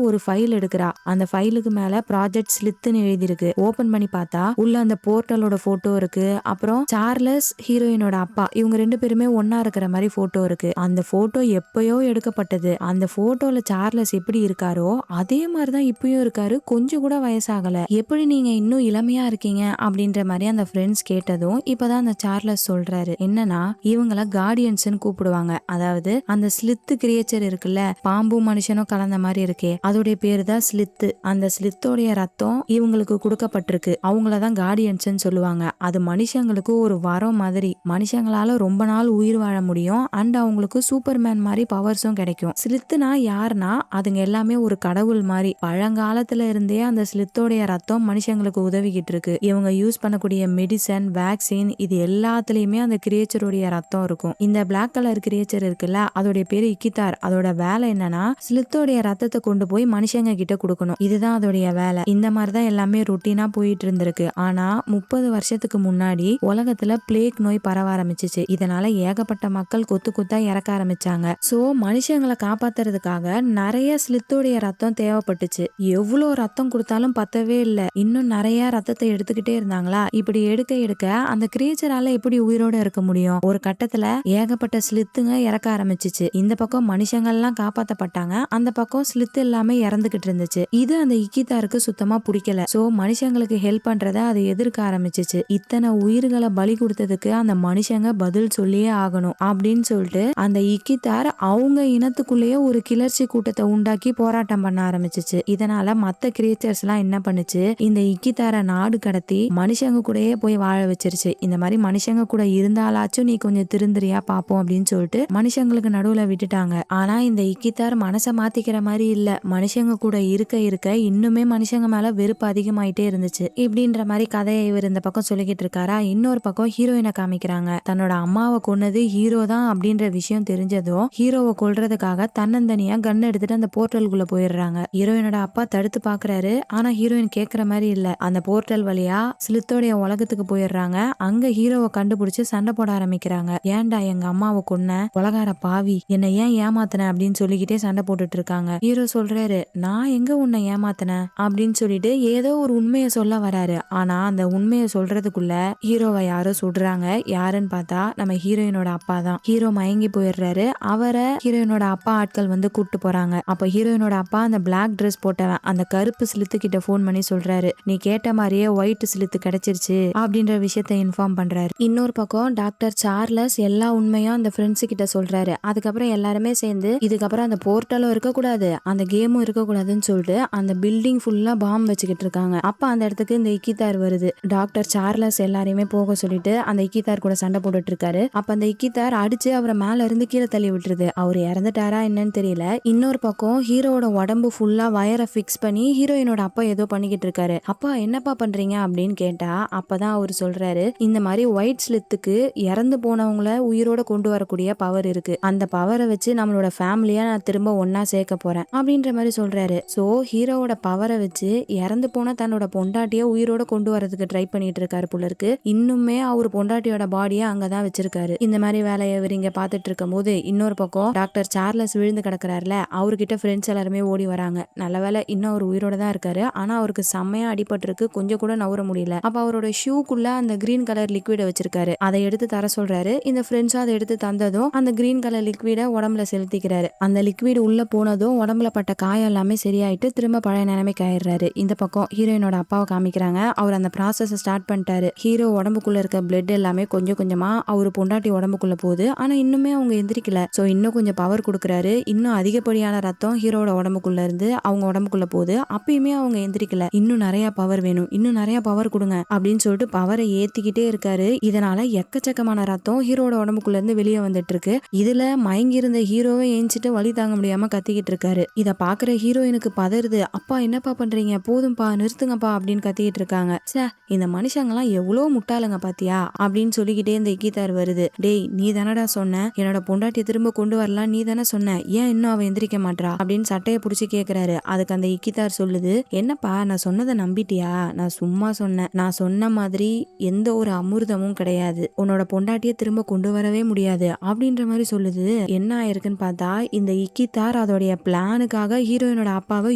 ஒரு ஃபைல் எடுக்கிறா. அந்த ஃபைலுக்கு மேல ப்ராஜெக்ட் ஸ்லித்னு எழுதிருக்கு. ஓபன் பண்ணி பார்த்தா உள்ள அந்த போர்ட்டலோட போட்டோ இருக்கு. அப்புறம் சார்லஸ், ஹீரோயினோட அப்பா, இவங்க 2 பேருமே ஒன்னா இருக்கிற மாதிரி போட்டோ இருக்கு. அந்த போட்டோ எப்பயோ எடுக்கப்பட்டது. அந்த போட்டோல சார்லஸ் எப்படி இருக்காரோ அதே மாதிரிதான் இப்பயும் இருக்காரு. கொஞ்சம் கூட வயசாகல. எப்படி நீங்க இன்னும் இளமையா இருக்கீங்க அப்படின்ற மாதிரி அந்த ஃப்ரெண்ட்ஸ் கேட்டதும் இப்பதான் அந்த சார்லஸ் சொல்றாரு என்னன்னா இவங்கள கார்டியன்ஸ்னு கூப்பிடுவாங்க. அதாவது அந்த ஸ்லித் கிரியேச்சர் இருக்குல்ல, பாம்பும் மனுஷனும் கலந்த மாதிரி இருக்கே, அதோடைய பேரு தான் ஸ்லித். அந்த ஸ்லித்தோடைய ரத்தம் இவங்களுக்கு கொடுக்கப்பட்டிருக்கு. அவங்களதான் கார்டியன்ஸ்னு சொல்லுவாங்க. அது மனுஷங்களுக்கு ஒரு வரம் மாதிரி. மனுஷங்களால ரொம்ப நாள் உயிர் வாழ முடியும். அண்ட் அவங்களுக்கு சூப்பர்மேன் மாதிரி பவர்ஸும் கிடைக்கும். ஸ்லித்னா யாருன்னா அதுங்க எல்லாமே ஒரு கடவுள் மாதிரி. பழங்காலத்துல இருந்தே அந்த ஸ்லித்தோடைய ரத்தம் மனுஷங்களுக்கு உதவிக்கிட்டு இருக்கு. இவங்க யூஸ் பண்ணக்கூடிய மெடிசன், வேக்சின், இது எல்லாத்துலயுமே அந்த கிரியேச்சருடைய ரத்தம் இருக்கும். இந்த பிளாக் கலர் கிரியேச்சர் இருக்குல்ல, அதோடைய பேரு இக்கிதார். அதோட வேலை என்னன்னா ஸ்லித்தோடைய ரத்தத்தை கொண்டு போய் மனுஷங்க கிட்ட கொடுக்கணும். இதுதான் அதோடைய வேலை. இந்த மாதிரிதான் எல்லாமே ரொட்டீனா போயிட்டு இருந்திருக்கு. ஆனா 30 வருஷத்துக்கு முன்னாடி உலகத்துல பிளேக் நோய் பரவ ஆரம்பிச்சிச்சு. இதனால ஏகப்பட்ட மக்கள் கொத்து கொத்தா இறக்க ஆரம்பிச்சாங்க. சோ மனுஷங்களை காப்பாத்துறதுக்காக நிறைய ஸ்லித்தோடைய ரத்தம் தேவைப்பட்டுச்சு. எவ்வளவு ரத்தம் கொடுத்தாலும் பத்தவே இல்ல. இன்னும் நிறைய ரத்தத்தை எடுத்துக்கிட்டே இருந்தாங்களா. இப்படி எடுக்க எடுக்க அந்த கிரியேச்சரால எப்படி உயிரோட இருக்க முடியும். ஒரு கட்டத்துல ஏகப்பட்ட ஸ்லித்துங்க இறக்க ஆரம்பிச்சிச்சு. இந்த பக்கம் மனுஷங்கள்லாம் காப்பாத்தப்பட்டாங்க, அந்த பக்கம் ஸ்லித் எல்லாமே இறந்துகிட்டு இருந்துச்சு. இது அந்த இக்கிதாருக்கு சுத்தமா பிடிக்கல. சோ மனுஷங்களுக்கு ஹெல்ப் பண்றத அது எதிர்க்க ஆரம்பிச்சிச்சு. இத்தனை உயிர்களை பலி கொடுத்ததுக்கு அந்த மனுஷங்க பதில் சொல்லியே ஆகணும் அப்படின்னு சொல்லிட்டு அந்த இக்கிதார் அவங்க இனத்துக்குள்ளேயே ஒரு கிளர்ச்சி கூட்டத்தை உண்டாக்கி போராட்டம் பண்ண ஆரம்பிச்சிச்சு. இதனால மத்த கிரியேச்சர்ஸ் எல்லாம் என்ன பண்ணுச்சு, இந்த இக்கிதார நாடு கடத்தி மனுஷங்க கூடயே போய் வாழ வச்சிருச்சு. இந்த மாதிரி மனுஷங்க கூட இருந்தாலாச்சும் நீ கொஞ்சம் திருந்துறியா பாப்போம் அப்படின்னு சொல்லிட்டு மனுஷங்களுக்கு நடுவுல விட்டுட்டாங்க. ஆனா இந்த இக்கிதார் மனசை மாத்திக்கிற மாதிரி இல்ல. மனுஷங்க கூட இருக்க இருக்க இன்னுமே மனுஷங்க மேல வெறுப்பு அதிகமாயிட்டே இருந்துச்சு. இப்படின்ற மாதிரி கதையை இவர் இந்த பக்கம் சொல்லிக்கிட்டு இருக்காரா. இன்னொரு பக்கம் ஹீரோயினை காமிக்கிறாங்க. தன்னோட அம்மாவை கொன்னது ஹீரோ தான் அப்படின்ற விஷயம் தெரிஞ்சதும் ஹீரோவை கொல்றதுக்காக தன்னந்தனியா கன் எடுத்துட்டு அந்த போர்ட்டலுக்குள்ள போயிடுறாங்க. ஹீரோயினோட அப்பா தடுத்து பாக்குறாரு. ஆனா ஹீரோயின் கேக்குற மாதிரி இல்ல. அந்த போர்ட்டல் வழியா ஸ்லித்தோடைய உலகத்துக்கு போயிடுறாங்க. அங்க ஹீரோவை கண்டுபிடிச்சு சண்டை போட ஆரம்பிக்கிறாங்க. ஏன்டா எங்க அம்மாவை கொன்ன, கொலகார பாவி, என்னை ஏன் ஏமாத்தின அப்படின்னு சொல்லிக்கிட்டே சண்டை போட்டுட்டு இருக்காங்க. ஹீரோ சொல்றாரு நான் எங்க உன்னை ஏமாத்தினேன் அப்படின்னு சொல்லிட்டு ஏதோ ஒரு உண்மையை சொல்ல வராரு. ஆனா அந்த உண்மையை சொல்றதுக்குள்ள ஹீரோவை யாரோ சுடுறாங்க. யாருன்னு பார்த்தா நம்ம ஹீரோயினோட அப்பா தான். ஹீரோ மயங்கி போயிடுறாரு. அவரை ஹீரோயினோட அப்பா ஆட்கள் வந்து கூட்டு போறாங்க. அப்ப ஹீரோயினோட அப்பா அந்த பிளாக் ட்ரெஸ் போட்டவன் அந்த கருப்பு ஸ்லித்து கிட்ட போன் பண்ணி சொல்றாரு நீ கேட்ட மாதிரியே ஒயிட் ஸ்லித்து கிடைச்சிருச்சு அப்படின்ற விஷயத்த இன்ஃபார்ம் பண்றாரு. இன்னொரு பக்கம் டாக்டர் சார்லஸ் எல்லா உண்மையும் அந்த ஃப்ரெண்ட்ஸ் கிட்ட சொல்றாரு. அதுக்கப்புறம் எல்லாருமே சேர்ந்து இதுக்கப்புறம் அந்த போர்ட்டலும் இருக்கக்கூடாது, அந்த கேமும் இருக்கக்கூடாதுன்னு சொல்லிட்டு அந்த பில்டிங் ஃபுல்லா பாம்பு வச்சுக்கிட்டு இருக்காங்க. அப்ப அந்த இடத்துக்கு இந்த இக்கிதார் வருது. டாக்டர் சார்லஸ் எல்லாரையுமே போக சொல்லிட்டு அந்த இக்கிதார் கூட சண்டை போட்டுட்டு இருக்காரு. அப்ப அந்த இக்கிதார் அடிச்சு அவரை மேல இருந்து கீழே தள்ளி விட்டுருது. அவர் இறந்துட்டாரா என்னன்னு தெரியல. இன்னொரு பக்கம் ஹீரோட உடம்பு ஃபுல்லா வயரை பிக்ஸ் பண்ணி ஹீரோயினோட அப்பா ஏதோ பண்ணிக்கிட்டு இருக்காரு. அப்பா என்னப்பா பண்றீங்க அப்படின்னு கேட்டா அப்பதான் அவர் சொல்றாரு இந்த மாதிரி ஒயிட் ஸ்லித்துக்கு இறந்து போனவங்கள உயிரோட கொண்டு வரக்கூடிய பவர் இருக்கு. அந்த பவரை வச்சு நம்மளோட ஃபேமிலியா நான் திரும்ப ஒன்னா சேர்க்க போறேன் அப்படின்ற மாதிரி சொல்றாரு. சோ ஹீரோவோட பவரை வச்சு இறந்து போன தன்னோட பொண்டாட்டிய உயிரோட கொண்டு வரதுக்கு ட்ரை பண்ணிட்டு இருக்காரு போல இருக்கு. இன்னுமே அவர் பொண்டாட்டியோட பாடியை அங்கதான் வச்சிருக்காரு. இந்த மாதிரி வேலையை இவர் இங்க பாத்துட்டு இருக்கும் போது இன்னொரு பக்கம் டாக்டர் சார்லஸ் விழுந்து கிடக்குறாருல, அவர்கிட்ட ஃப்ரெண்ட்ஸ் எல்லாருமே ஓடி வராங்க. நல்ல வேலை இன்னும் அவர் உயிரோட தான் இருக்காரு. ஆனா அவருக்கு செம்மையா அடிபட்டிருக்கு, கொஞ்சம் கூட நவர முடியல. அப்ப அவரோட ஷூக்குள்ள அந்த கிரீன் கலர் லிக்விட வச்சிருக்காரு. அதை எடுத்து தர சொல்றாரு. இந்த ஃப்ரெண்ட்ஸும் அதை எடுத்து தந்ததும் அந்த கிரீன் கலர் லிக்விட உடம்புல செலுத்திக்கிறாரு. அந்த லிக்விட் உள்ள போனதும் உடம்புல பட்ட காயம் எல்லாமே சரியாயிட்டு திரும்ப பழைய நிலைமைக்கு ஆயிடுறாரு. இந்த பக்கம் ஹீரோயினோட அப்பாவை காமிக்கிறாங்க. அவர் அவர் அந்த ப்ராசஸை ஸ்டார்ட் பண்ணிட்டாரு. ஹீரோ உடம்புக்குள்ள இருக்க பிளட் எல்லாமே கொஞ்சம் கொஞ்சமா அவரு பொண்டாட்டி உடம்புக்குள்ள போகுது. ஆனா இன்னுமே அவங்க எந்திரிக்கல. சோ இன்னும் கொஞ்சம் பவர் கொடுக்குறாரு. இன்னும் அதிகப்படியான ரத்தம் ஹீரோட உடம்புக்குள்ள இருந்து அவங்க உடம்புக்குள்ள போகுது. அப்பயுமே அவங்க எந்திரிக்கல. இன்னும் நிறைய பவர் வேணும், இன்னும் நிறைய பவர் கொடுங்க அப்படின்னு சொல்லிட்டு பவரை ஏத்திக்கிட்டே இருக்காரு. இதனால எக்கச்சக்கமான ரத்தம் ஹீரோட உடம்புக்குள்ள இருந்து வெளியே வந்துட்டு இருக்கு. இதுல மயங்கி இருந்த ஹீரோவை ஏஞ்சிட்டு வலி தாங்க முடியாம கத்திக்கிட்டு இருக்காரு. இத பாக்குற ஹீரோயினுக்கு பதறுது. அப்பா என்னப்பா பண்றீங்க, போதும்பா நிறுத்துங்கப்பா அப்படின்னு கத்திக்கிட்டு இருக்காங்க. சே, இந்த மனுஷங்கெல்லாம் எவ்வளவு முட்டாளுங்க பாத்தியா அப்படின்னு சொல்லிக்கிட்டே இந்த இக்கிதார் வருது. டேய், நீ தானடா சொன்ன என்னோட பொண்டாட்டியை திரும்ப கொண்டு வரலாம், நீ தானே சொன்ன, ஏன் இன்னும் அவ எந்திரிக்க மாட்டா அப்படின்னு சட்டையை புடிச்சு கேக்குறாரு. அதுக்கு அந்த இக்கிதார் சொல்லுது, என்னப்பா நான் சொன்னதை நம்பிட்டியா, நான் சும்மா சொன்னேன், நான் சொன்ன மாதிரி எந்த ஒரு அமிர்தமும் கிடையாது, உன்னோட பொண்டாட்டியை திரும்ப கொண்டு வரவே முடியாது அப்படின்ற மாதிரி சொல்லுது. என்ன ஆயிருக்குன்னு பார்த்தா இந்த இக்கிதார் அதோடைய பிளானுக்காக ஹீரோயினோட அப்பாவை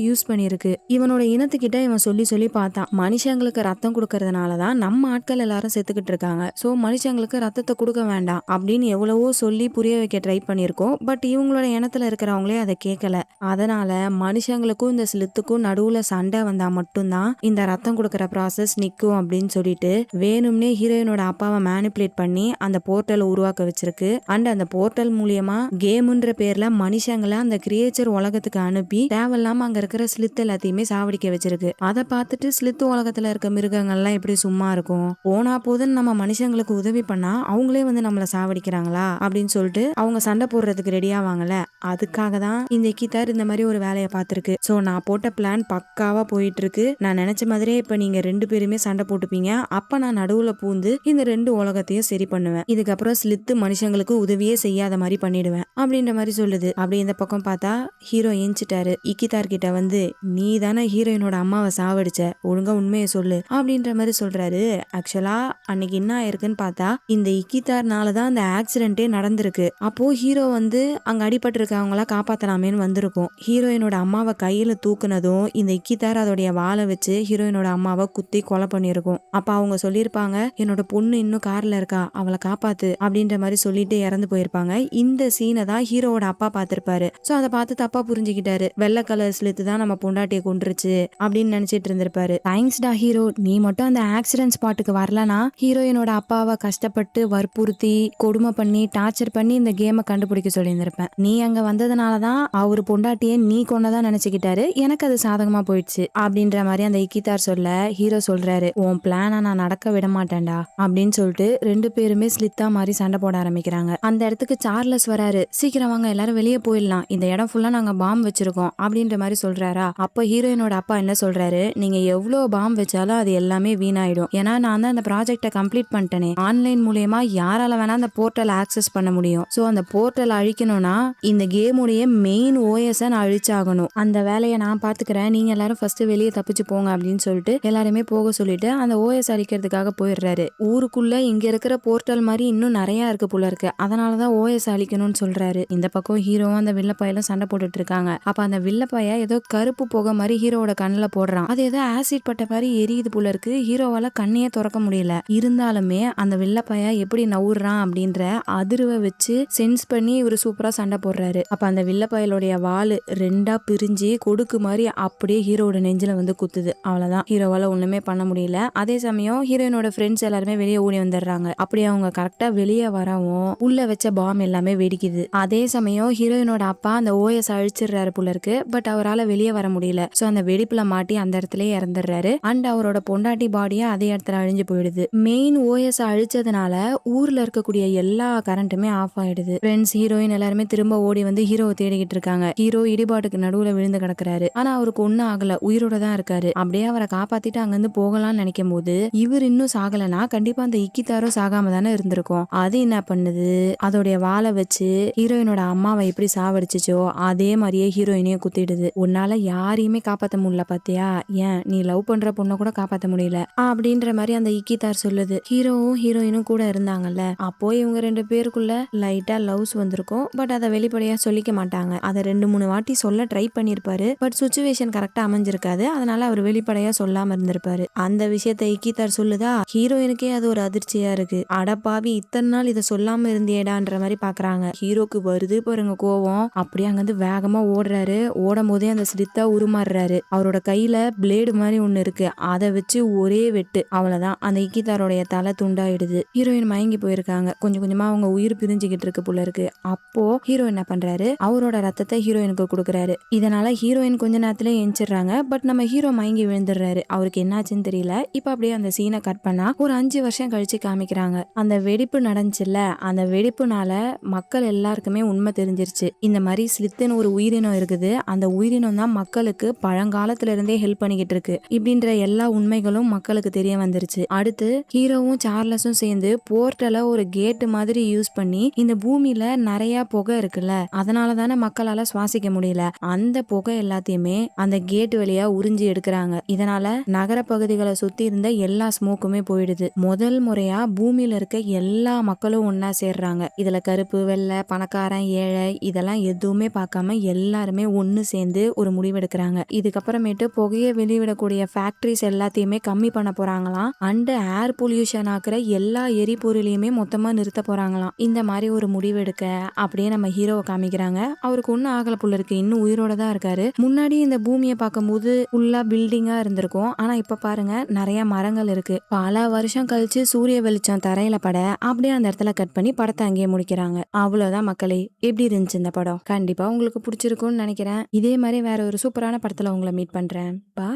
யூஸ் பண்ணிருக்கு. இவனோட இனத்துக்கிட்ட இவன் சொல்லி சொல்லி பார்த்தான், மனுஷங்களுக்கு ரத்தம் கொடுக்கறதுனாலதான் நம்ம ஆட்கள் எல்லாரும் செத்துக்கிட்டு இருக்காங்க, சோ மனுஷங்களுக்கு ரத்தத்தை கொடுக்க வேண்டாம் அப்படின்னு எவ்வளவோ சொல்லி புரிய வைக்க ட்ரை பண்ணிருக்கோம். பட் இவங்களோட இனத்துல இருக்கிறவங்களே அதை கேட்கல. அதனால மனுஷங்களுக்கும் இந்த ஸ்லித்துக்கும் நடுவுல சண்டை வந்தா மட்டும்தான் இந்த ரத்தம் கொடுக்கற ப்ராசஸ் நிக்கும் அப்படின்னு சொல்லிட்டு வேணும்னே ஹீரோயினோட அப்பாவை மேனிபுலேட் பண்ணி அந்த போர்ட்டலை உருவாக்க வச்சிருக்கு. அண்ட் அந்த போர்ட்டல் மூலியமா கேம்ன்ற பேர்ல மனுஷங்களை அந்த கிரியேச்சர் உலகத்துக்கு அனுப்பி தேவையில்லாம அங்க இருக்கிற ஸ்லித் எல்லாத்தையுமே சாவடிக்க வச்சிருக்கு. அதை பார்த்துட்டு ஸ்லித் உலகத்துல இருக்க மிருகங்கள்லாம் எப்படி சும்மா இருக்கும், போனா போதுன்னு நம்ம மனுஷங்களுக்கு உதவி பண்ணா அவங்களே வந்து நம்மள சாவடிக்கிறாங்களா அப்படின்னு சொல்லிட்டு அவங்க சண்டை போடுறதுக்கு ரெடியா வாங்கல. அதுக்காக தான் இந்த இக்கிதார் இந்த மாதிரி ஒரு வேலையை பார்த்திருக்கு. சோ நான் போட்ட பிளான் பக்காவா போயிட்டு இருக்கு. நான் நினைச்ச மாதிரியே இப்ப நீங்க 2 பேருமே சண்டை போட்டுப்பீங்க. அப்ப நான் நடுவுல பூந்து இந்த 2 உலகத்தையும் சரி பண்ணுவேன். இதுக்கப்புறம் ஸ்லித்து மனுஷங்களுக்கு உதவியே செய்யாத மாதிரி பண்ணிடுவேன் அப்படின்ற மாதிரி சொல்லுது. அப்படி இந்த பக்கம் பார்த்தா ஹீரோ ஏஞ்சிட்டாரு. இக்கிதார் கிட்ட வந்து, நீ தானே ஹீரோயினோட அம்மாவை சாவடிச்ச, ஒழுங்கா உண்மையை சொல்லு அப்படின்ற மாதிரி சொல்றாரு. ஆக்சுவலா அன்னைக்கு என்ன ஆயிருக்குன்னு பார்த்தா இந்த இக்கிதார்னாலதான் அந்த ஆக்சிடென்ட்டே நடந்திருக்கு. அப்போ ஹீரோ வந்து அங்க அடிபட்டு இருக்கவங்கள காப்பாத்தலாமேன்னு வந்திருக்கும். ஹீரோயினோட அம்மாவை கையில தூக்குனதும் இந்த இக்கிதார் அதோடைய வாளை வச்சு ஹீரோயினோட அம்மாவை குத்தி கொலை பண்ணிருக்கும். அப்ப அவங்க சொல்லியிருப்பாங்க, என்னோட பொண்ணு இன்னும் கார்ல இருக்கா, அவளை காப்பாத்து அப்படின்ற மாதிரி சொல்லிட்டு இறந்து போயிருப்பாங்க. இந்த சீனை தான் ஹீரோவோட அப்பா பார்த்திருப்பாரு. சோ அதை பார்த்து தப்பா புரிஞ்சுக்கிட்டாரு. வெள்ளை கலர் ஸ்லித்து தான் நம்ம பொண்டாட்டியை கொன்றுச்சு அப்படின்னு நினைச்சிட்டு இருந்திருப்பாரு. தேங்க்ஸ்டா ஹீரோ, நீ மட்டும் அந்த ஆக்சிடென்ட் ஸ்பாட்டுக்கு வரலனா ஹீரோயினோட அப்பாவை கஷ்டப்பட்டு வற்புறுத்தி கொடுமை பண்ணி டார்ச்சர் பண்ணி இந்த கேமை கண்டுபிடிக்க சொல்லியிருந்திருப்பேன். நீ அங்க வந்ததுனாலதான் அவரு பொண்டாட்டியை நீ கொண்டதான் நினைச்சுக்கிட்டாரு, எனக்கு அது சாதகமா போயிடுச்சு அப்படின்ற மாதிரி அந்த இக்கிதார் சொல்ல ஹீரோ சொல்றாரு, உன் பிளான நான் நடக்க விட மாட்டேன்டா அப்படின்னு சொல்லிட்டு 2 பேருமே ஸ்லித்தா மாதிரி சண்டை போட ஆரம்பிக்கிறாங்க. அந்த இடத்துக்கு சார்லஸ் வராரு. சீக்கிரம் வாங்க, எல்லாரும் வெளியே போயிடலாம், இந்த இடம் ஃபுல்லா நாங்க பாம் வச்சிருக்கோம் அப்படின்ற மாதிரி சொல்றாரா. அப்ப ஹீரோயினோட அப்பா என்ன சொல்றாரு, நீங்க எவ்வளவு பாம் வச்சாலும் அது எல்லாமே வீணாயிடும், ஏன்னா நான் தான் அந்த ப்ராஜெக்டை கம்ப்ளீட் பண்ணிட்டேனே, ஆன்லைன் மூலியமா யாரால வேணா அந்த போர்ட்டல் ஆக்சஸ் பண்ண முடியும். சோ அந்த போர்ட்டல் அழிக்கணும்னா இந்த கேமுடைய மெயின் ஓஎஸ் நான் அழிச்சாகணும், அந்த வேலையை நான் பாத்துக்கிறேன், நீங்க எல்லாரும் ஃபர்ஸ்ட் வெளியே தப்பிச்சு போங்க அப்படின்னு சொல்லிட்டு எல்லாருமே போக சொல்லிட்டு அந்த ஓஎஸ் அழிக்கிறதுக்காக போயிடுறாரு. ஊருக்குள்ள இங்க இருக்கிற போர்ட்டல் மாதிரி இன்னும் நிறைய இருக்கு போல இருக்கு, அதனாலதான் ஓஎஸ் அழிக்கணும்னு சொல்றாரு. இந்த பக்கம் ஹீரோவும் அந்த வில்லப்பையெல்லாம் சண்டை போட்டுட்டு இருக்காங்க. அப்ப அந்த வில்லப்பைய ஏதோ கருப்பு புகை மாதிரி ஹீரோவோட கண்ணுல போடுறான். அது ஏதோ ஆசிட் பட்ட மாதிரி எரியுது போல இருக்கு. ஹீரோவால கண்ணையே திறக்க முடியல. இருந்தாலுமே அந்த வில்லப்பைய எப்படி நவுறான் அப்படின்ற அதிர்வை வச்சு சென்ஸ் பண்ணி இவரு சூப்பரா சண்டை போடுறாரு. அப்ப அந்த வில்லப்பயலுடைய வாள் 2ஆ பிரிஞ்சு கொடுக்கு மாதிரி அப்படியே ஹீரோட நெஞ்சில வந்து குத்துது. அவ்வளவுதான், ஹீரோவால ஒண்ணுமே பண்ண முடியல. அதே சமயம் ஹீரோயினோட ஃப்ரெண்ட்ஸ் எல்லாருமே வெளியே ஓடி வந்துடுறாங்க. அப்படி அவங்க கரெக்டா வெளியே வரவும் உள்ள வச்ச பாம் எல்லாமே வெடிக்குது. அதே சமயம் ஹீரோயினோட அப்பா அந்த ஓஎஸ் அழிச்சிடுறாரு போல இருக்கு. பட் அவரால் வெளியே வர முடியல. சோ அந்த வெடிப்புல மாட்டி அந்த இடத்துலயே இறந்துடுறாரு. அண்ட் அவரோட பொண்டாட்டி பாடியா அதே இடத்துல அழிஞ்சு போயிடுது. மெயின் ஓஎஸ் அழிச்சதுனால ஊர்ல இருக்கக்கூடிய எல்லா கரண்ட்டுமே ஆஃப் ஆயிடுது. ஃப்ரெண்ட்ஸ் ஹீரோயின் எல்லாருமே திரும்ப ஓடி வந்து ஹீரோவை தேடிக்கிட்டு இருக்காங்க. ஹீரோ இடிபாட்டுக்கு நடுவுல விழுந்து கிடக்குறாரு. ஆனா அவருக்கு ஒன்னும் ஆகல, உயிரோட தான் இருக்காரு. அப்படியே அவரை காப்பாத்திட்டு அங்கிருந்து போகலாம்னு நினைக்கும் போது இவர் இன்னும் சாகலனா கண்டிப்பா அந்த இக்கிதாரும் சாகாம தானே இருந்திருக்கும். அது என்ன பண்ணுது, அதோடைய வாளை வச்சு ஹீரோயினோட அம்மாவை எப்படி சாவடிச்சுச்சோ அதே மாதிரியே ஹீரோயினையும் குத்திடுது. உன்னால யாரையுமே காப்பாத்த முடியல பாத்தியா, ஏன் நீ லவ் பண்ற பொண்ணை கூட காப்பாத்த முடியல அப்படின்ற மாதிரி அந்த இக்கிதார் சொல்லுது. ஹீரோவும் ஹீரோயினும் கூட இருந்தாங்கல்ல, அப்போ இவங்க 2 பேருக்குள்ள லைட்டா லவ்ஸ் வந்திருக்கும். பட் அதை வெளிப்படையா சொல்லிக்க மாட்டாங்க. அதை 2-3 வாட்டி சொல்ல ட்ரை பண்ணிருப்பாரு. பட் சுச்சுவேஷன் கரெக்டா அமைஞ்சிருக்காது. அதனால அவர் வெளிப்படையா சொல்லாம இருந்திருப்பாரு. அந்த விஷயத்த இக்கிதார் சொல்லுதா, ஹீரோயினுக்கே அது ஒரு அதிர்ச்சியா இருக்கு. அடப்பாவி, இத்தனை நாள் இதை சொல்லாம இருந்தியேடான்ற மாதிரி பாக்குறாங்க. ஹீரோக்கு வருது பாருங்க கோவம். அப்படியே அங்கிருந்து வேகமா ஓடுறாரு. ஓடும் போதே அந்த ஸ்லித்தா உருமாறுறாரு. அவரோட கையில பிளேடு மாதிரி ஒண்ணு இருக்கு. அதை வச்சு வச்சு ஒரே வெட்டு, அவ்வளவுதான். அந்த இக்கிதாரோடைய தலை துண்டாயிடுது. ஹீரோயின் மயங்கி போயிருக்காங்க. கொஞ்சம் கொஞ்சமா அவங்க உயிர் பிரிஞ்சுக்கிட்டு இருக்கு போல இருக்கு. அப்போ ஹீரோ என்ன பண்றாரு, அவரோட ரத்தத்தை ஹீரோயினுக்கு கொடுக்குறாரு. இதனால ஹீரோயின் கொஞ்ச நேரத்துல எஞ்சிடுறாங்க. பட் நம்ம ஹீரோ மயங்கி விழுந்துடுறாரு. அவருக்கு என்னாச்சுன்னு தெரியல. இப்ப அப்படியே அந்த சீனை கட் பண்ணா ஒரு 5 வருஷம் கழிச்சு காமிக்கிறாங்க. அந்த வெடிப்பு நடந்துச்சுல்ல, அந்த வெடிப்புனால மக்கள் எல்லாருக்குமே உண்மை தெரிஞ்சிருச்சு. இந்த மாதிரி ஸ்லித்துன்னு ஒரு உயிரினம் இருக்குது. அந்த உயிரினம் தான் மக்களுக்கு பழங்காலத்துல இருந்தே ஹெல்ப் பண்ணிக்கிட்டு இருக்கு. இப்படின்ற எல்லா உண்மைகளும் மக்களுக்கு தெரிய வந்துருச்சு. அடுத்து ஹீரோவும் சார்லஸும் சேர்ந்து போர்ட்டல ஒரு கேட் மாதிரி யூஸ் பண்ணி இந்த பூமியில நிறைய புகை இருக்குல்ல, அதனால தானே மக்களால சுவாசிக்க முடியல. அந்த புகை எல்லாத்தையுமே அந்த கேட் வழியா உறிஞ்சி எடுக்கிறாங்க. இதனால நகர பகுதிகளை சுத்தி இருந்த எல்லா ஸ்மோக்குமே போயிடுது. முதல் முறையா பூமியில இருக்க எல்லா மக்களும் ஒன்னா சேர்றாங்க. இதுல கருப்பு, வெள்ளை, பணக்காரன், ஏழை இதெல்லாம் எதுவுமே பார்க்காம எல்லாருமே ஒன்னு சேர்ந்து ஒரு முடிவெடுக்கிறாங்க. இதுக்கப்புறமேட்டு புகையை வெளிவிடக்கூடிய ஃபேக்டரிஸ் எல்லாத்தையுமே கம்மி பண்ண போறாங்களாம். அண்ட் ஏர் பொல்யூஷன் ஆக்குற எல்லா எரிபொருளையுமே மொத்தமா நிறுத்த போறாங்களாம். இந்த மாதிரி ஒரு முடிவெடுக்க அப்படியே நம்ம ஹீரோவை காமிக்கிறாங்க. அவருக்கு ஒன்னும் ஆகல போல இருக்கு, இன்னும் உயிரோட தான் இருக்காரு. முன்னாடி இந்த பூமியை பார்க்கும்போது ஃபுல்லா பில்டிங்கா இருந்திருக்கும். ஆனா இப்ப பாருங்க நிறைய மரங்கள் இருக்கு. பல வருஷம் கழிச்சு சூரிய வெளிச்சம் தரையில பட அப்படியே அந்த இடத்துல கட் பண்ணி படத்தை அங்கேயே முடிக்கிறாங்க. அவ்வளவுதான் மக்களே. எப்படி இருந்துச்சு இந்த படம்? கண்டிப்பா உங்களுக்கு பிடிச்சிருக்கும்னு நினைக்கிறேன். இதே மாதிரி வேற ஒரு சூப்பரான படத்துல உங்களை மீட் பண்றேன். பா.